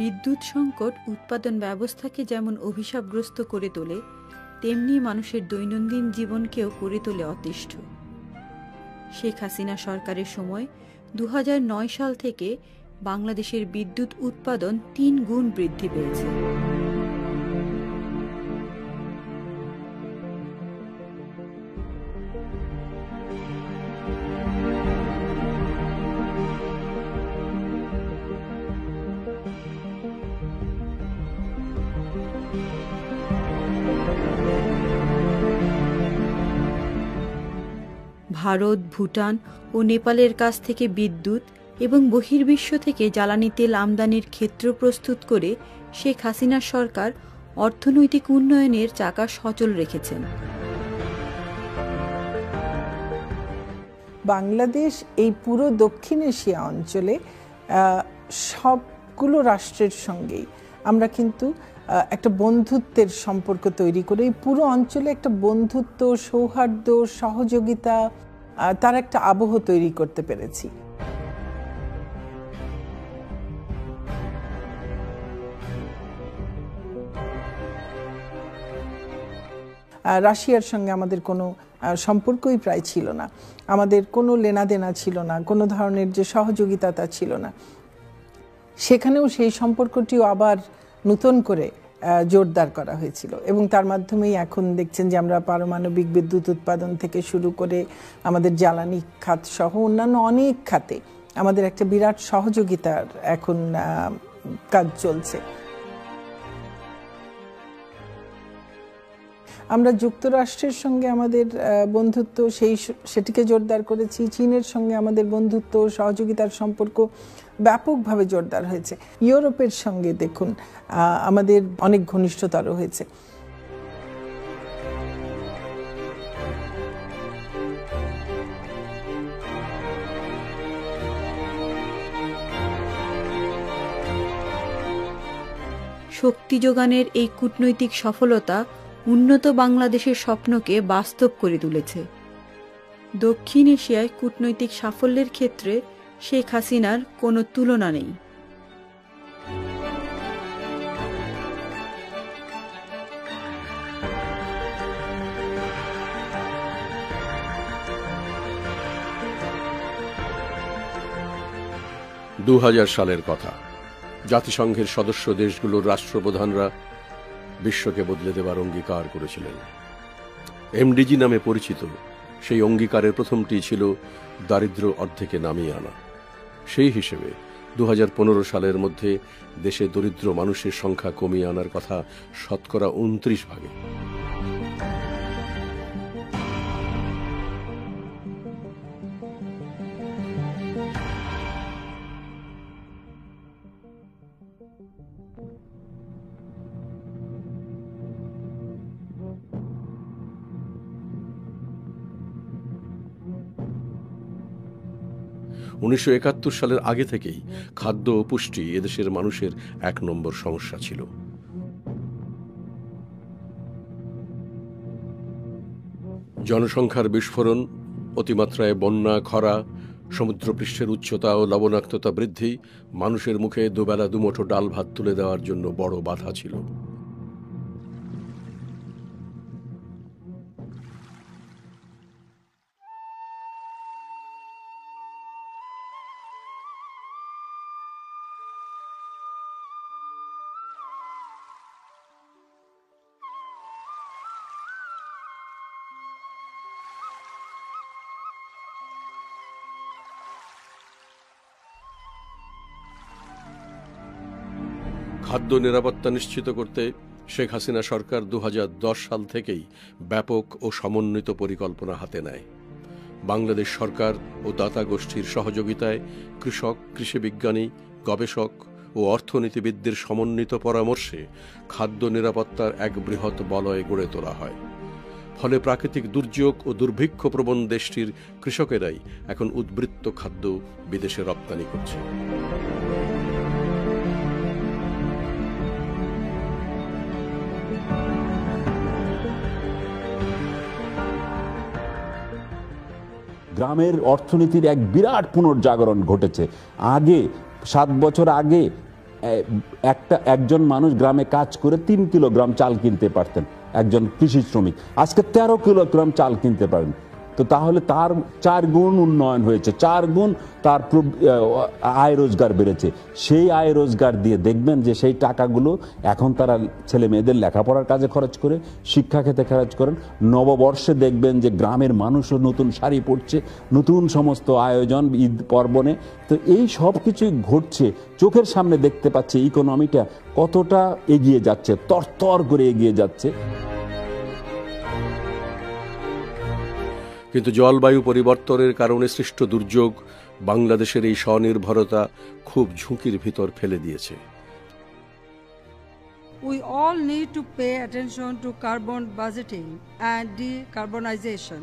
বিদ্যুৎ সংকট উৎপাদন ব্যবস্থাকে যেমন অভিশাপগ্রস্ত করে তোলে, তেমনি মানুষের দৈনন্দিন জীবনকেও করে তোলে অতিষ্ঠ। শেখ হাসিনা সরকারের সময় ২০০৯ সাল থেকে বাংলাদেশের বিদ্যুৎ উৎপাদন ৩ গুণ বৃদ্ধি পেয়েছে। ভারত, ভুটান ও নেপালের কাছ থেকে বিদ্যুৎ এবং বহির্বিশ্ব থেকে জ্বালানি তেল আমদানির ক্ষেত্র প্রস্তুত করে শেখ হাসিনার সরকার অর্থনৈতিক উন্নয়নের চাকা সচল রেখেছেন। বাংলাদেশ এই পুরো দক্ষিণ এশিয়া অঞ্চলে সবগুলো রাষ্ট্রের সঙ্গেই আমরা কিন্তু একটা বন্ধুত্বের সম্পর্ক তৈরি করে এই পুরো অঞ্চলে একটা বন্ধুত্ব, সৌহার্দ্য, সহযোগিতা, তার একটা আবহ তৈরি করতে পেরেছি। রাশিয়ার সঙ্গে আমাদের কোনো সম্পর্কই প্রায় ছিল না, আমাদের কোনো লেনাদেনা ছিল না, কোনো ধরনের যে সহযোগিতা তা ছিল না। সেখানেও সেই সম্পর্কটিও আবার নতুন করে জোরদার করা হয়েছিল এবং তার মাধ্যমেই এখন দেখছেন যে আমরা পারমাণবিক বিদ্যুৎ উৎপাদন থেকে শুরু করে আমাদের জ্বালানি খাত সহ অন্যান্য অনেক খাতে আমাদের একটা বিরাট সহযোগিতার এখন কাজ চলছে। আমরা যুক্তরাষ্ট্রের সঙ্গে আমাদের বন্ধুত্ব সেটিকে জোরদার করেছি। চীনের সঙ্গে আমাদের বন্ধুত্ব সহযোগিতার সম্পর্ক ব্যাপকভাবে জোরদার হয়েছে। ইউরোপের সঙ্গে দেখুন আমাদের অনেক ঘনিষ্ঠতর হয়েছে। শক্তি যোগানের এই কূটনৈতিক সফলতা উন্নত বাংলাদেশের স্বপ্নকে বাস্তব করে তুলেছে। দক্ষিণ এশিয়ায় কূটনৈতিক সাফল্যের ক্ষেত্রে শেখ হাসিনার কোনো তুলনা নেই। সালের কথা, জাতিসংঘের সদস্য দেশগুলোর রাষ্ট্রপ্রধানরা বিশ্বকে বদলে দেবার অঙ্গীকার করেছিলেন। এমডিজি নামে পরিচিত সেই অঙ্গীকারের প্রথমটি ছিল দারিদ্র্য অর্ধেকে নামিয়ে আনা। সেই হিসেবে 2015 সালের মধ্যে দেশে দরিদ্র মানুষের সংখ্যা কমিয়ে আনার কথা 29% ভাগে। 1971 সালের আগে থেকেই খাদ্য ও পুষ্টি এদেশের মানুষের 1 নম্বর সমস্যা ছিল। জনসংখ্যার বিস্ফোরণ, অতিমাত্রায় বন্যা, খরা, সমুদ্রপৃষ্ঠের উচ্চতা ও লবণাক্ততা বৃদ্ধি মানুষের মুখে দুবেলা দুমুঠো ডাল ভাত তুলে দেওয়ার জন্য বড় বাধা ছিল। খাদ্য নিরাপত্তা নিশ্চিত করতে শেখ হাসিনা সরকার 2010 সাল থেকেই ব্যাপক ও সমন্বিত পরিকল্পনা হাতে নেয়। বাংলাদেশ সরকার ও দাতা গোষ্ঠীর সহযোগিতায় কৃষক, কৃষিবিজ্ঞানী, গবেষক ও অর্থনীতিবিদদের সমন্বিত পরামর্শে খাদ্য নিরাপত্তার এক বৃহৎ বলয় গড়ে তোলা হয়। ফলে প্রাকৃতিক দুর্যোগ ও দুর্ভিক্ষ প্রবণ দেশটির কৃষকেরাই এখন উদ্বৃত্ত খাদ্য বিদেশে রপ্তানি করছে। গ্রামের অর্থনীতির এক বিরাট পুনর্জাগরণ ঘটেছে। আগে 7 বছর আগে একজন মানুষ গ্রামে কাজ করে 3 কিলোগ্রাম চাল কিনতে পারতেন, একজন কৃষি শ্রমিক। আজকে 13 কিলোগ্রাম চাল কিনতে পারেন। তো তাহলে তার 4 গুণ উন্নয়ন হয়েছে, 4 গুণ তার আয় রোজগার বেড়েছে। সেই আয় রোজগার দিয়ে দেখবেন যে সেই টাকাগুলো এখন তারা ছেলে মেয়েদের লেখাপড়ার কাজে খরচ করে, শিক্ষা ক্ষেত্রে খরচ করেন। নববর্ষে দেখবেন যে গ্রামের মানুষও নতুন শাড়ি পরছে, নতুন সমস্ত আয়োজন ঈদ পার্বণে। তো এই সব কিছুই ঘটছে, চোখের সামনে দেখতে পাচ্ছে ইকোনমিটা কতটা এগিয়ে যাচ্ছে, তরতর করে এগিয়ে যাচ্ছে। কিন্তু জলবায়ু পরিবর্তনের কারণে সৃষ্ট দুর্যোগ বাংলাদেশের এই স্বনির্ভরতা খুব ঝুঁকির ভিতর ফেলে দিয়েছে। We all need to pay attention to carbon budgeting and decarbonization.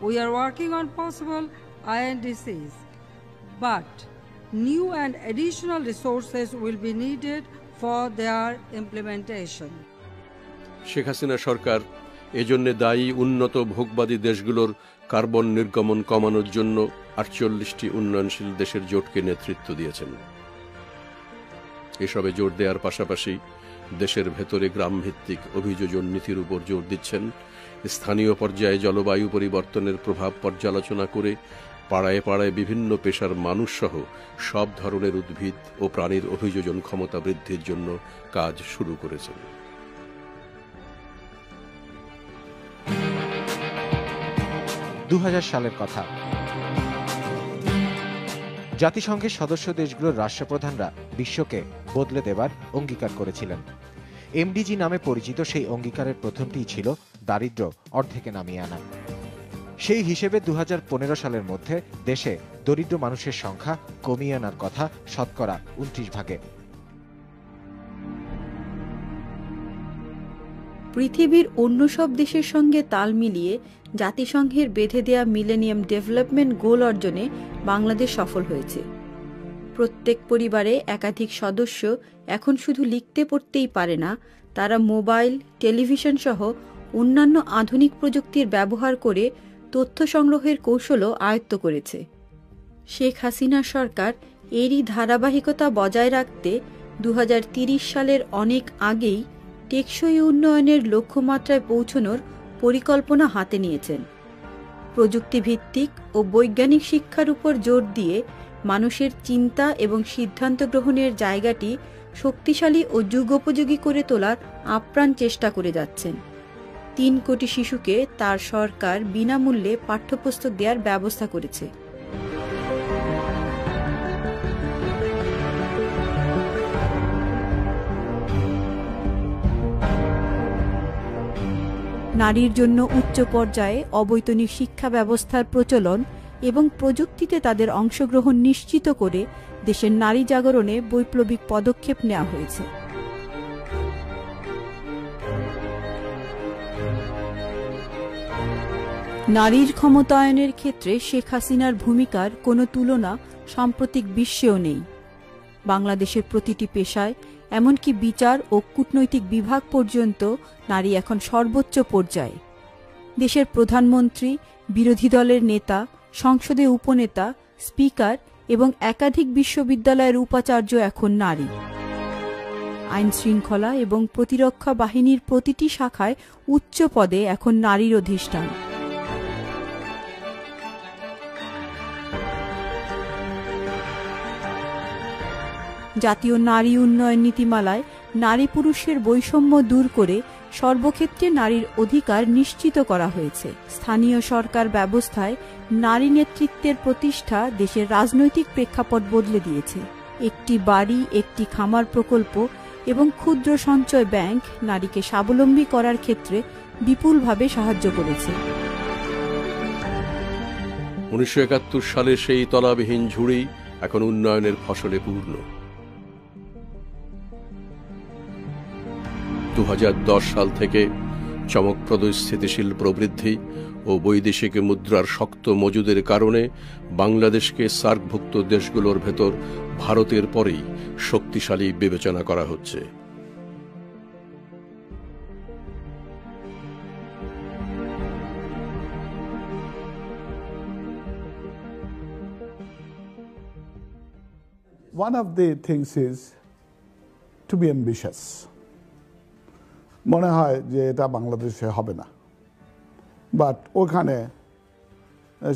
We are working on possible INDCs, but new and additional resources will be needed for their implementation. Sheikh Hasina সরকার এজন্য দায়ী উন্নত ভোগবাদী দেশগুলোর কার্বন নির্গমন কমানোর জন্য 48টি উন্নয়নশীল দেশের জোটকে নেতৃত্ব দিয়েছেন। এসবে জোর দেওয়ার পাশাপাশি দেশের ভেতরে গ্রামভিত্তিক অভিযোজন নীতির উপর জোর দিচ্ছেন। স্থানীয় পর্যায়ে জলবায়ু পরিবর্তনের প্রভাব পর্যালোচনা করে পাড়ায় পাড়ায় বিভিন্ন পেশার মানুষসহ সব ধরনের উদ্ভিদ ও প্রাণীর অভিযোজন ক্ষমতা বৃদ্ধির জন্য কাজ শুরু করেছেন। 2000 সালের কথা। জাতিসংঘের সদস্য দেশগুলোর রাষ্ট্রপ্রধানরা বিশ্বকে বদলে দেবার অঙ্গীকার করেছিলেন। এমডিজি নামে পরিচিত সেই অঙ্গীকারের প্রথমটিই ছিল দারিদ্র্য অর্ধেকে নামিয়ে আনা। সেই হিসেবে 2015 সালের মধ্যে দেশে দরিদ্র মানুষের সংখ্যা কমিয়ে আনার কথা শতকরা 29 ভাগে। পৃথিবীর অন্য সব দেশের সঙ্গে তাল মিলিয়ে জাতিসংঘের বেঁধে দেয়া মিলেনিয়াম ডেভেলপমেন্ট গোল অর্জনে বাংলাদেশ সফল হয়েছে। প্রত্যেক পরিবারে একাধিক সদস্য এখন শুধু লিখতে পড়তেই পারে না, তারা মোবাইল, টেলিভিশন সহ অন্যান্য আধুনিক প্রযুক্তির ব্যবহার করে তথ্য সংগ্রহের কৌশলও আয়ত্ত করেছে। শেখ হাসিনা সরকার এরই ধারাবাহিকতা বজায় রাখতে 2030 সালের অনেক আগেই টেকসই উন্নয়নের লক্ষ্যমাত্রায় পৌঁছানোর পরিকল্পনা হাতে নিয়েছেন। প্রযুক্তিভিত্তিক ও বৈজ্ঞানিক শিক্ষার উপর জোর দিয়ে মানুষের চিন্তা এবং সিদ্ধান্ত গ্রহণের জায়গাটি শক্তিশালী ও যুগোপযোগী করে তোলার আপ্রাণ চেষ্টা করে যাচ্ছেন। 3 কোটি শিশুকে তার সরকার বিনামূল্যে পাঠ্যপুস্তক দেওয়ার ব্যবস্থা করেছে। নারীর জন্য উচ্চ পর্যায়ে অবৈতনিক শিক্ষা ব্যবস্থার প্রচলন এবং প্রযুক্তিতে তাদের অংশগ্রহণ নিশ্চিত করে দেশের নারী জাগরণে বৈপ্লবিক পদক্ষেপ নেওয়া হয়েছে। নারীর ক্ষমতায়নের ক্ষেত্রে শেখ হাসিনার ভূমিকার কোনো তুলনা সাম্প্রতিক বিশ্বেও নেই। বাংলাদেশের প্রতিটি পেশায়, এমনকি বিচার ও কূটনৈতিক বিভাগ পর্যন্ত নারী এখন সর্বোচ্চ পর্যায়ে। দেশের প্রধানমন্ত্রী, বিরোধী দলের নেতা, সংসদে উপনেতা, স্পিকার এবং একাধিক বিশ্ববিদ্যালয়ের উপাচার্য এখন নারী। আইন শৃঙ্খলা এবং প্রতিরক্ষা বাহিনীর প্রতিটি শাখায় উচ্চ পদে এখন নারীর অধিষ্ঠান। জাতীয় নারী উন্নয়ন নীতিমালায় নারী পুরুষের বৈষম্য দূর করে সর্বক্ষেত্রে নারীর অধিকার নিশ্চিত করা হয়েছে। স্থানীয় সরকার ব্যবস্থায় নারী নেতৃত্বের প্রতিষ্ঠা দেশের রাজনৈতিক প্রেক্ষাপট বদলে দিয়েছে। একটি বাড়ি, একটি খামার প্রকল্প এবং ক্ষুদ্র সঞ্চয় ব্যাংক নারীকে স্বাবলম্বী করার ক্ষেত্রে বিপুলভাবে সাহায্য করেছে। 1971 সালে সেই তলাবিহীন ঝুড়ি এখন উন্নয়নের ফসলে পূর্ণ। 2010 সাল থেকে চমকপ্রদ স্থিতিশীল প্রবৃদ্ধি ও বৈদেশিক মুদ্রার শক্ত মজুদের কারণে বাংলাদেশকে সার্কভুক্ত দেশগুলোর ভেতর ভারতের পরেই শক্তিশালী বিবেচনা করা হচ্ছে। One of the things is to be ambitious. মনে হয় যে এটা বাংলাদেশে হবে না, বাট ওখানে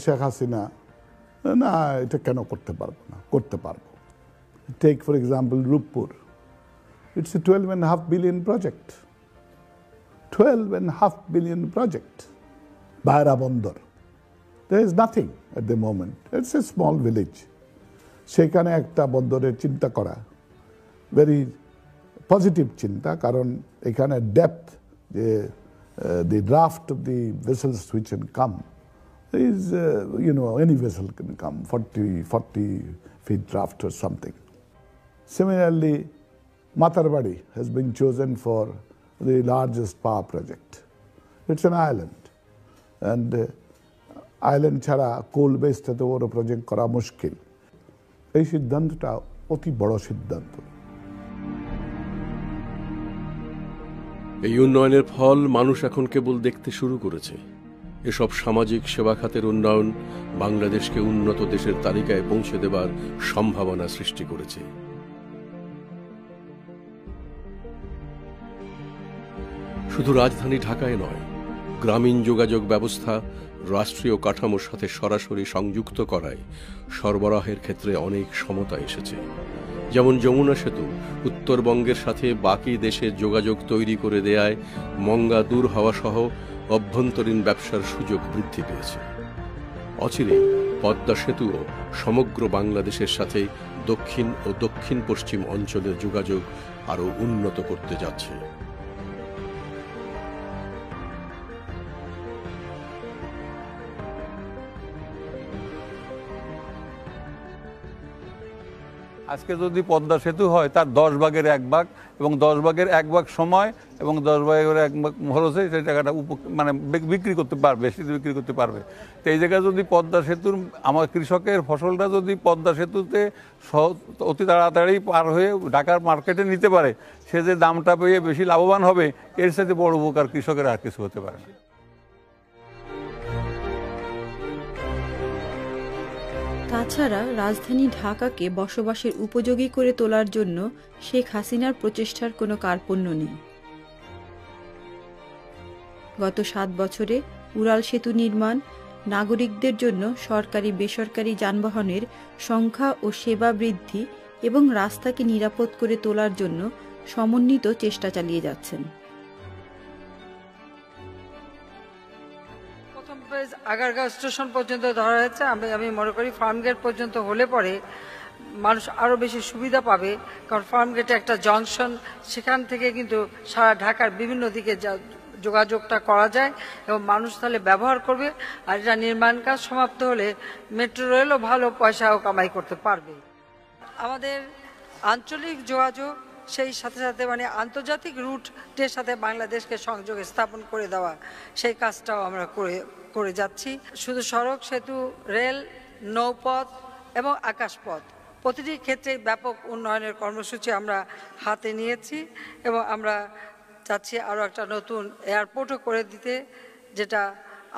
শেখ হাসিনা না এটা কেন করতে পারবো না, করতে পারবো। Take for example Rooppur, it's a 12.5 billion project. 12.5 billion project. Bahra Bandar. There is nothing at the moment. It's a small village. সেখানে একটা বন্দরের চিন্তা করা ভেরি পজিটিভ চিন্তা, কারণ এখানে ডেপথ, যে the draft of the vessels which can come is, any vessel can come, 40 feet draft or something. Similarly, Matarbadi has been chosen for the largest power project. It's an island, and island ছাড়া কোল based এত বড় project করা মুশকিল। এই সিদ্ধান্তটা অতি বড় সিদ্ধান্ত। এই উন্নয়নের ফল মানুষ এখন কেবল দেখতে শুরু করেছে। এসব সামাজিক সেবা খাতের উন্নয়ন বাংলাদেশকে উন্নত দেশের তালিকায় পৌঁছে দেবার সম্ভাবনা সৃষ্টি করেছে। শুধু রাজধানী ঢাকায় নয়, গ্রামীণ যোগাযোগ ব্যবস্থা রাষ্ট্রীয় কাঠামোর সাথে সরাসরি সংযুক্ত করায় সরবরাহের ক্ষেত্রে অনেক সমতা এসেছে। যেমন যমুনা সেতু উত্তরবঙ্গের সাথে বাকি দেশের যোগাযোগ তৈরি করে দেয়ায় মঙ্গা দূর হওয়া সহ অভ্যন্তরীণ ব্যবসার সুযোগ বৃদ্ধি পেয়েছে। অচিরেই পদ্মা সেতুও সমগ্র বাংলাদেশের সাথে দক্ষিণ ও দক্ষিণ পশ্চিম অঞ্চলের যোগাযোগ আরও উন্নত করতে যাচ্ছে। আজকে যদি পদ্মা সেতু হয় তার 10 ভাগের 1 ভাগ এবং 10 ভাগের 1 ভাগ সময় এবং 10 ভাগের 1 ভাগ খরচে সেই টাকাটা মানে বিক্রি করতে পারবে, বেশি বিক্রি করতে পারবে। তো এই জায়গায় যদি পদ্মা সেতুর আমার কৃষকের ফসলটা যদি পদ্মা সেতুতে অতি তাড়াতাড়ি পার হয়ে ঢাকার মার্কেটে নিতে পারে, সে যে দামটা পেয়ে বেশি লাভবান হবে, এর সাথে বড় উপকার কৃষকের আর কিছু হতে পারে না। তাছাড়া রাজধানী ঢাকাকে বসবাসের উপযোগী করে তোলার জন্য শেখ হাসিনার প্রচেষ্টার কোনো কার্পণ্য নেই। গত 7 বছরে উড়াল সেতু নির্মাণ, নাগরিকদের জন্য সরকারি বেসরকারি যানবাহনের সংখ্যা ও সেবা বৃদ্ধি এবং রাস্তাকে নিরাপদ করে তোলার জন্য সমন্বিত চেষ্টা চালিয়ে যাচ্ছেন। আগারগাঁও স্টেশন পর্যন্ত ধরা হয়েছে। আমি মনে করি ফার্মগেট পর্যন্ত হলে পরে মানুষ আরও বেশি সুবিধা পাবে, কারণ ফার্মগেটে একটা জংশন, সেখান থেকে কিন্তু সারা ঢাকার বিভিন্ন দিকে যোগাযোগটা করা যায় এবং মানুষ তাহলে ব্যবহার করবে। আর এটা নির্মাণ কাজ সমাপ্ত হলে মেট্রো রেলও ভালো পয়সাও কামাই করতে পারবে। আমাদের আঞ্চলিক যোগাযোগ সেই সাথে সাথে মানে আন্তর্জাতিক রুটের সাথে বাংলাদেশকে সংযোগ স্থাপন করে দেওয়া, সেই কাজটাও আমরা করে যাচ্ছি। শুধু সড়ক, সেতু, রেল, নৌপথ এবং আকাশপথ প্রতিটি ক্ষেত্রে ব্যাপক উন্নয়নের কর্মসূচি আমরা হাতে নিয়েছি এবং আমরা চাচ্ছি আরও একটা নতুন এয়ারপোর্টও করে দিতে, যেটা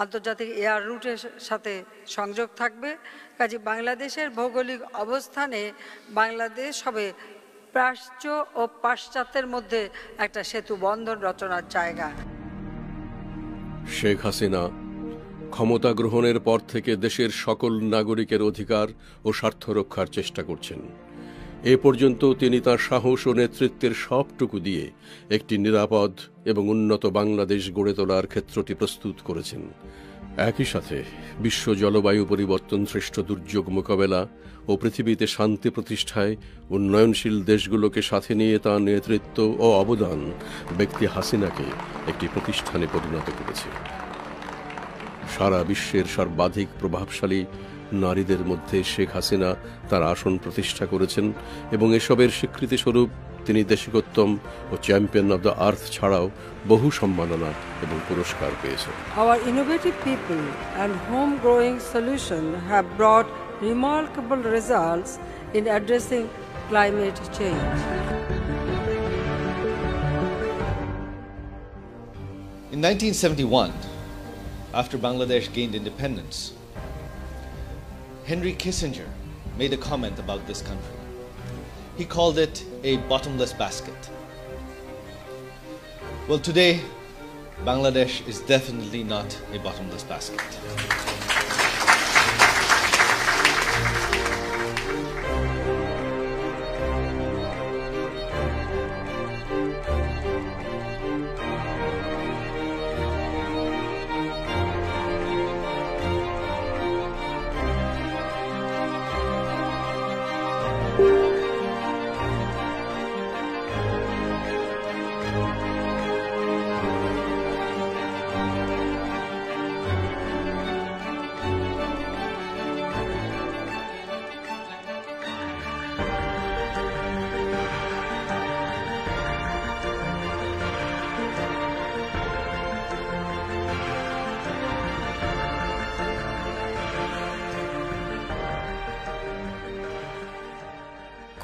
আন্তর্জাতিক এয়ার রুটের সাথে সংযোগ থাকবে। কাজে বাংলাদেশের ভৌগোলিক অবস্থানে বাংলাদেশ হবে প্রাচ্য ও পাশ্চাত্যের মধ্যে একটা সেতু বন্ধন রচনার জায়গা। শেখ হাসিনা ক্ষমতা গ্রহণের পর থেকে দেশের সকল নাগরিকের অধিকার ও স্বার্থ রক্ষার চেষ্টা করছেন। এ পর্যন্ত তিনি তার সাহস ও নেতৃত্বের সবটুকু দিয়ে একটি নিরাপদ এবং উন্নত বাংলাদেশ গড়ে তোলার ক্ষেত্রটি প্রস্তুত করেছেন। একই সাথে বিশ্ব জলবায়ু পরিবর্তন সৃষ্ট দুর্যোগ মোকাবেলা ও পৃথিবীতে শান্তি প্রতিষ্ঠায় উন্নয়নশীল দেশগুলোকে সাথে নিয়ে তাঁর নেতৃত্ব ও অবদান ব্যক্তি হাসিনাকে একটি প্রতিষ্ঠানে পরিণত করেছে। সারা বিশ্বের সর্বাধিক প্রভাবশালী নারীদের মধ্যে শেখ হাসিনা তার আসন প্রতিষ্ঠা করেছেন এবং এসবের স্বীকৃতিস্বরূপ তিনি দেশিকোত্তম ও চ্যাম্পিয়ন অব দ্য আর্থ ছাড়াও বহু সম্মাননা এবং পুরস্কার পেয়েছেন। Our innovative people and home-growing solutions have brought remarkable results in addressing climate change. In 1971, after Bangladesh gained independence, Henry Kissinger made a comment about this country. He called it a bottomless basket. Well, today, Bangladesh is definitely not a bottomless basket.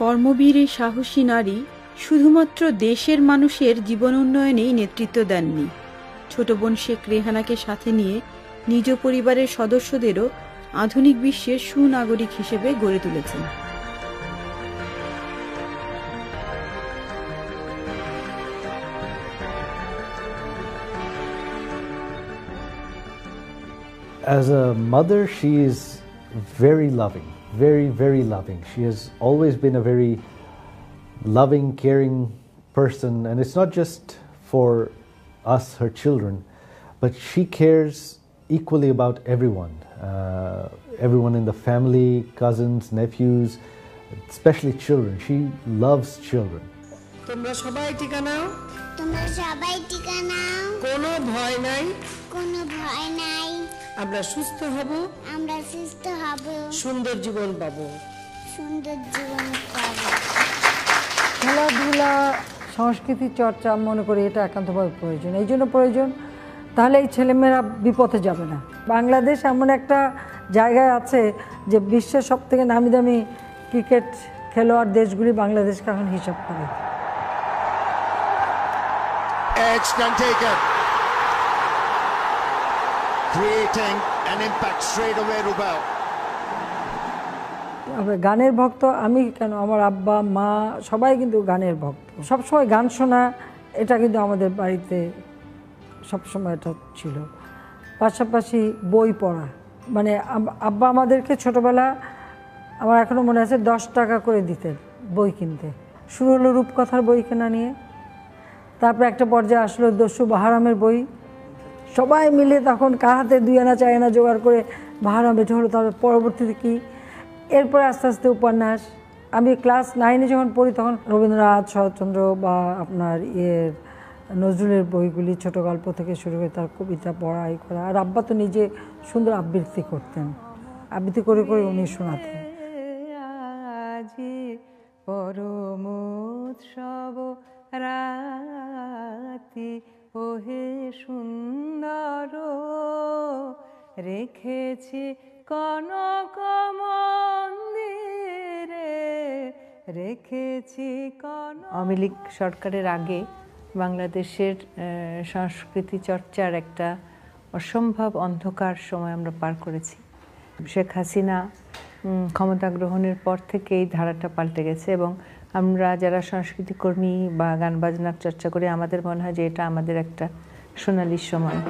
কর্মবীর এই সাহসী নারী শুধুমাত্র দেশের মানুষের জীবন উন্নয়নেই নেতৃত্ব দেননি, ছোট বোন শেখ রেহানাকে সাথে নিয়ে নিজ পরিবারের সদস্যদেরও আধুনিক বিশ্বের সুনাগরিক হিসেবে গড়ে তুলেছেন। As a mother, she is very loving. Very, very loving. She has always been a very loving, caring person, and it's not just for us, her children, but she cares equally about everyone. Everyone in the family, cousins, nephews, especially children. She loves children. তোমরা সবাই টিকা নাও, তোমরা সবাই টিকা নাও, কোনো ভয় নাই, কোনো ভয় নাই, আমরা সুস্থ হব, আমরা সুস্থ হব, সুন্দর জীবন পাবো, সুন্দর জীবন পাবো। খেলাধুলা, সংস্কৃতি চর্চা মনে করি এটা একান্তভাবে প্রয়োজন। এই জন্য প্রয়োজন, তাহলে এই ছেলেমেয়েরা বিপথে যাবে না। বাংলাদেশ এমন একটা জায়গায় আছে যে বিশ্বের সব থেকে নামি দামি ক্রিকেট খেলোয়াড় দেশগুলি বাংলাদেশকে এখন হিসাব করে। Edge can take it, creating an impact straight away. Rubel. গানের ভক্ত আমি কেন, আমার আব্বা মা সবাই কিন্তু গানের ভক্ত। সবসময় গান শোনা এটা কিন্তু আমাদের বাড়িতে সবসময় এটা ছিল। পাশাপাশি বই পড়া, মানে আব্বা আমাদেরকে ছোটোবেলা, আমার এখনও মনে আছে 10 টাকা করে দিতেন বই কিনতে। শুরু হলো রূপকথার বই কেনা নিয়ে, তারপরে একটা পর্যায়ে আসলো দস্যু বাহারামের বই। সবাই মিলে তখন কার হাতে 2 আনা 4 আনা জোগাড় করে বাহারাম এটা হলো। তারপরে পরবর্তীতে কি, এরপরে আস্তে আস্তে উপন্যাস। আমি ক্লাস 9-এ যখন পড়ি তখন রবীন্দ্রনাথ, শরৎচন্দ্র বা আপনার নজরুলের বইগুলি, ছোট গল্প থেকে শুরু করে তার কবিতা পড়া এই করা। আর আব্বা তো নিজে সুন্দর আবৃত্তি করতেন, আবৃত্তি করে করে উনি শোনাতেন। আজি পরম উৎসব রাতি ওহে সুন্দর রেখেছি কনক মন্দিরে, রেখেছি কনক। আওয়ামী লীগ সরকারের আগে বাংলাদেশের সংস্কৃতি চর্চার একটা অসম্ভব অন্ধকার সময় আমরা পার করেছি। শেখ হাসিনা ক্ষমতা গ্রহণের পর থেকে এই ধারাটা পাল্টে গেছে এবং আমরা যারা সংস্কৃতি কর্মী বা গান বাজনার চর্চা করি আমাদের মনে হয় যে এটা আমাদের একটা সোনালি সময়।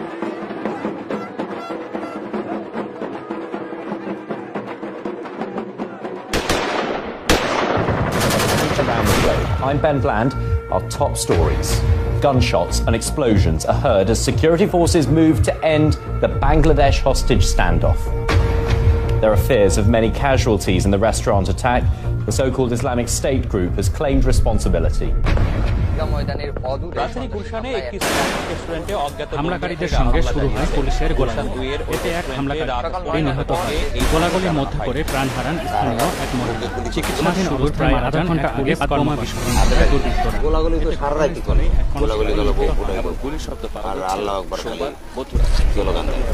I'm Ben Bland. Our top stories. Gunshots and explosions are heard as security forces move to end the Bangladesh hostage standoff. There are fears of many casualties in the restaurant attack. The so-called Islamic State group has claimed responsibility. হামলাকারীদের সঙ্গে শুরু হয় পুলিশের গোলাগুলি। এতে এক হামলাকারী নিহত হয়। গোলাগুলির মধ্যে পড়ে প্রাণ হারান স্থানীয় এক মহিলা। চিকিৎসাধীন অবস্থায় আধা ঘন্টা আগে বোমা বিস্ফোরণ করে দুর্বৃত্তরা। গোলাগুলি তো সারা রাত করে। গোলাগুলি গেল গুলির শব্দ আর আল্লাহু আকবার বন্ধুরা স্লোগান দেয়।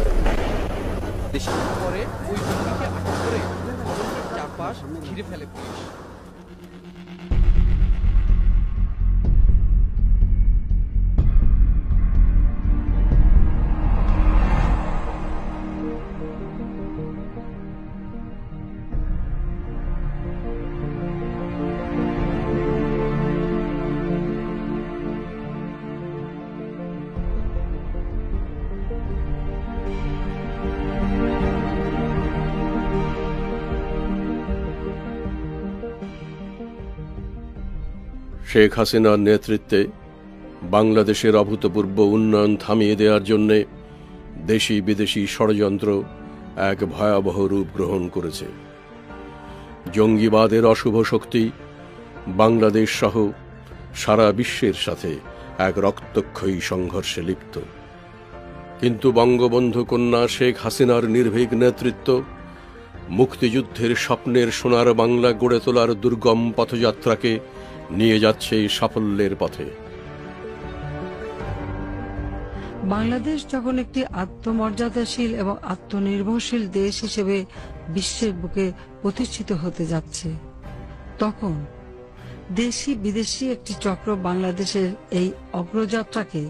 পরে ওই ব্যক্তিকে আটক করে চারপাশ ঘিরে ফেলে পুলিশ। শেখ হাসিনার নেতৃত্বে বাংলাদেশের অভূতপূর্ব উন্নয়ন থামিয়ে দেওয়ার জন্য দেশি বিদেশি ষড়যন্ত্র এক ভয়াবহ রূপ গ্রহণ করেছে। জঙ্গিবাদের অশুভ শক্তি বাংলাদেশ সহ সারা বিশ্বের সাথে এক রক্তক্ষয়ী সংঘর্ষে লিপ্ত। কিন্তু বঙ্গবন্ধু কন্যা শেখ হাসিনার নির্ভীক নেতৃত্ব মুক্তিযুদ্ধের স্বপ্নের সোনার বাংলা গড়ে তোলার দুর্গম পথযাত্রাকে নিয়ে যাচ্ছে সাফল্যের পথে। বাংলাদেশ যখন একটি আত্মমর্যাদাশীল এবং আত্মনির্ভরশীল দেশ হিসেবে বিশ্বের বুকে প্রতিষ্ঠিত হতে যাচ্ছে, তখন দেশি বিদেশি একটি চক্র বাংলাদেশের এই অগ্রযাত্রাকে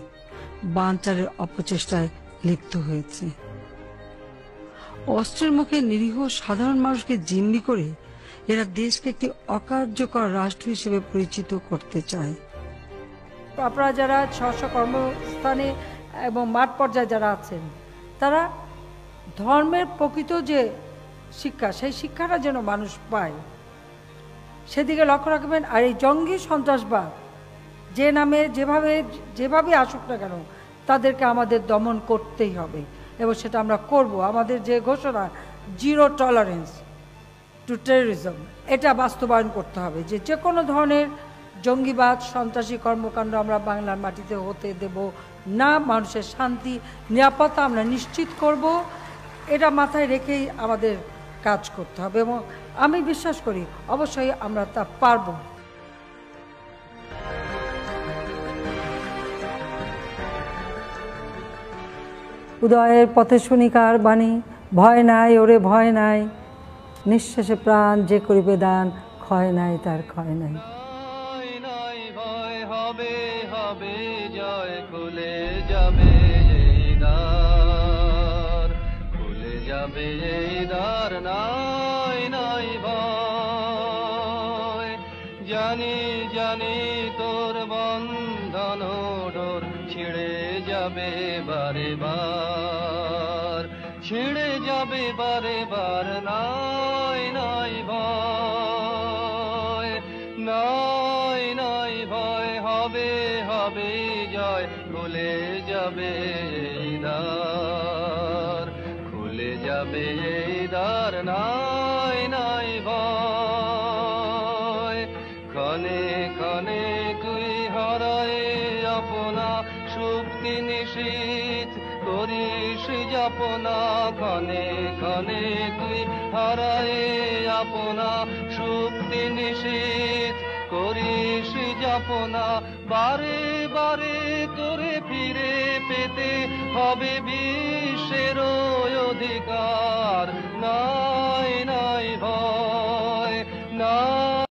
বানচারের অপচেষ্টায় লিপ্ত হয়েছে। অস্ত্রের মুখে নিরীহ সাধারণ মানুষকে জিম্মি করে এরা দেশকে একটি অকার্যকর রাষ্ট্র হিসেবে পরিচিত করতে চায়। আপনারা যারা স্ব কর্মস্থানে এবং মাঠ পর্যায়ে যারা আছেন, তারা ধর্মের প্রকৃত যে শিক্ষা, সেই শিক্ষাটা যেন মানুষ পায়, সেদিকে লক্ষ্য রাখবেন। আর এই জঙ্গি সন্ত্রাসবাদ যে নামে যেভাবে আসুক না কেন, তাদেরকে আমাদের দমন করতেই হবে এবং সেটা আমরা করব। আমাদের যে ঘোষণা জিরো টলারেন্স টু টেররিজম, এটা বাস্তবায়ন করতে হবে যে যে কোনো ধরনের জঙ্গিবাদ সন্ত্রাসী কর্মকাণ্ড আমরা বাংলার মাটিতে হতে দেব না। মানুষের শান্তি নিরাপত্তা আমরা নিশ্চিত করব, এটা মাথায় রেখেই আমাদের কাজ করতে হবে এবং আমি বিশ্বাস করি অবশ্যই আমরা তা পারব। উদয়ের পথে শুনি কার বাণী, ভয় নাই ওরে ভয় নাই, নিঃশ্বাসে প্রাণ যে করিবে দান, ক্ষয় নাই তার ক্ষয় নাই। হবে হবে জয়, খুলে যাবে এই দ্বার, খুলে যাবে এই দ্বার, নাই নাই ভয়। জানি জানি তোর বন্ধন ডোর ছিঁড়ে যাবে বারে বার, ছিঁড়ে যাবে বারে বার, নাই নাই ভয়, নাই নাই ভয়। হবে হবে জয়, খুলে যাবে এই দ্বার, খুলে যাবে এই দ্বার, নাই নাই ভয়। ক্ষণে ক্ষণে তুই হারায় আপনা শক্তি নিশীথ করিস যাপনা, ক্ষণে ক্ষণে তুই হারায় আপনা শক্তি নিশীথ করিস যাপনা, বারে বারে করে ফিরে পেতে হবে বিশ্বের অধিকার। নাই নাই ভয়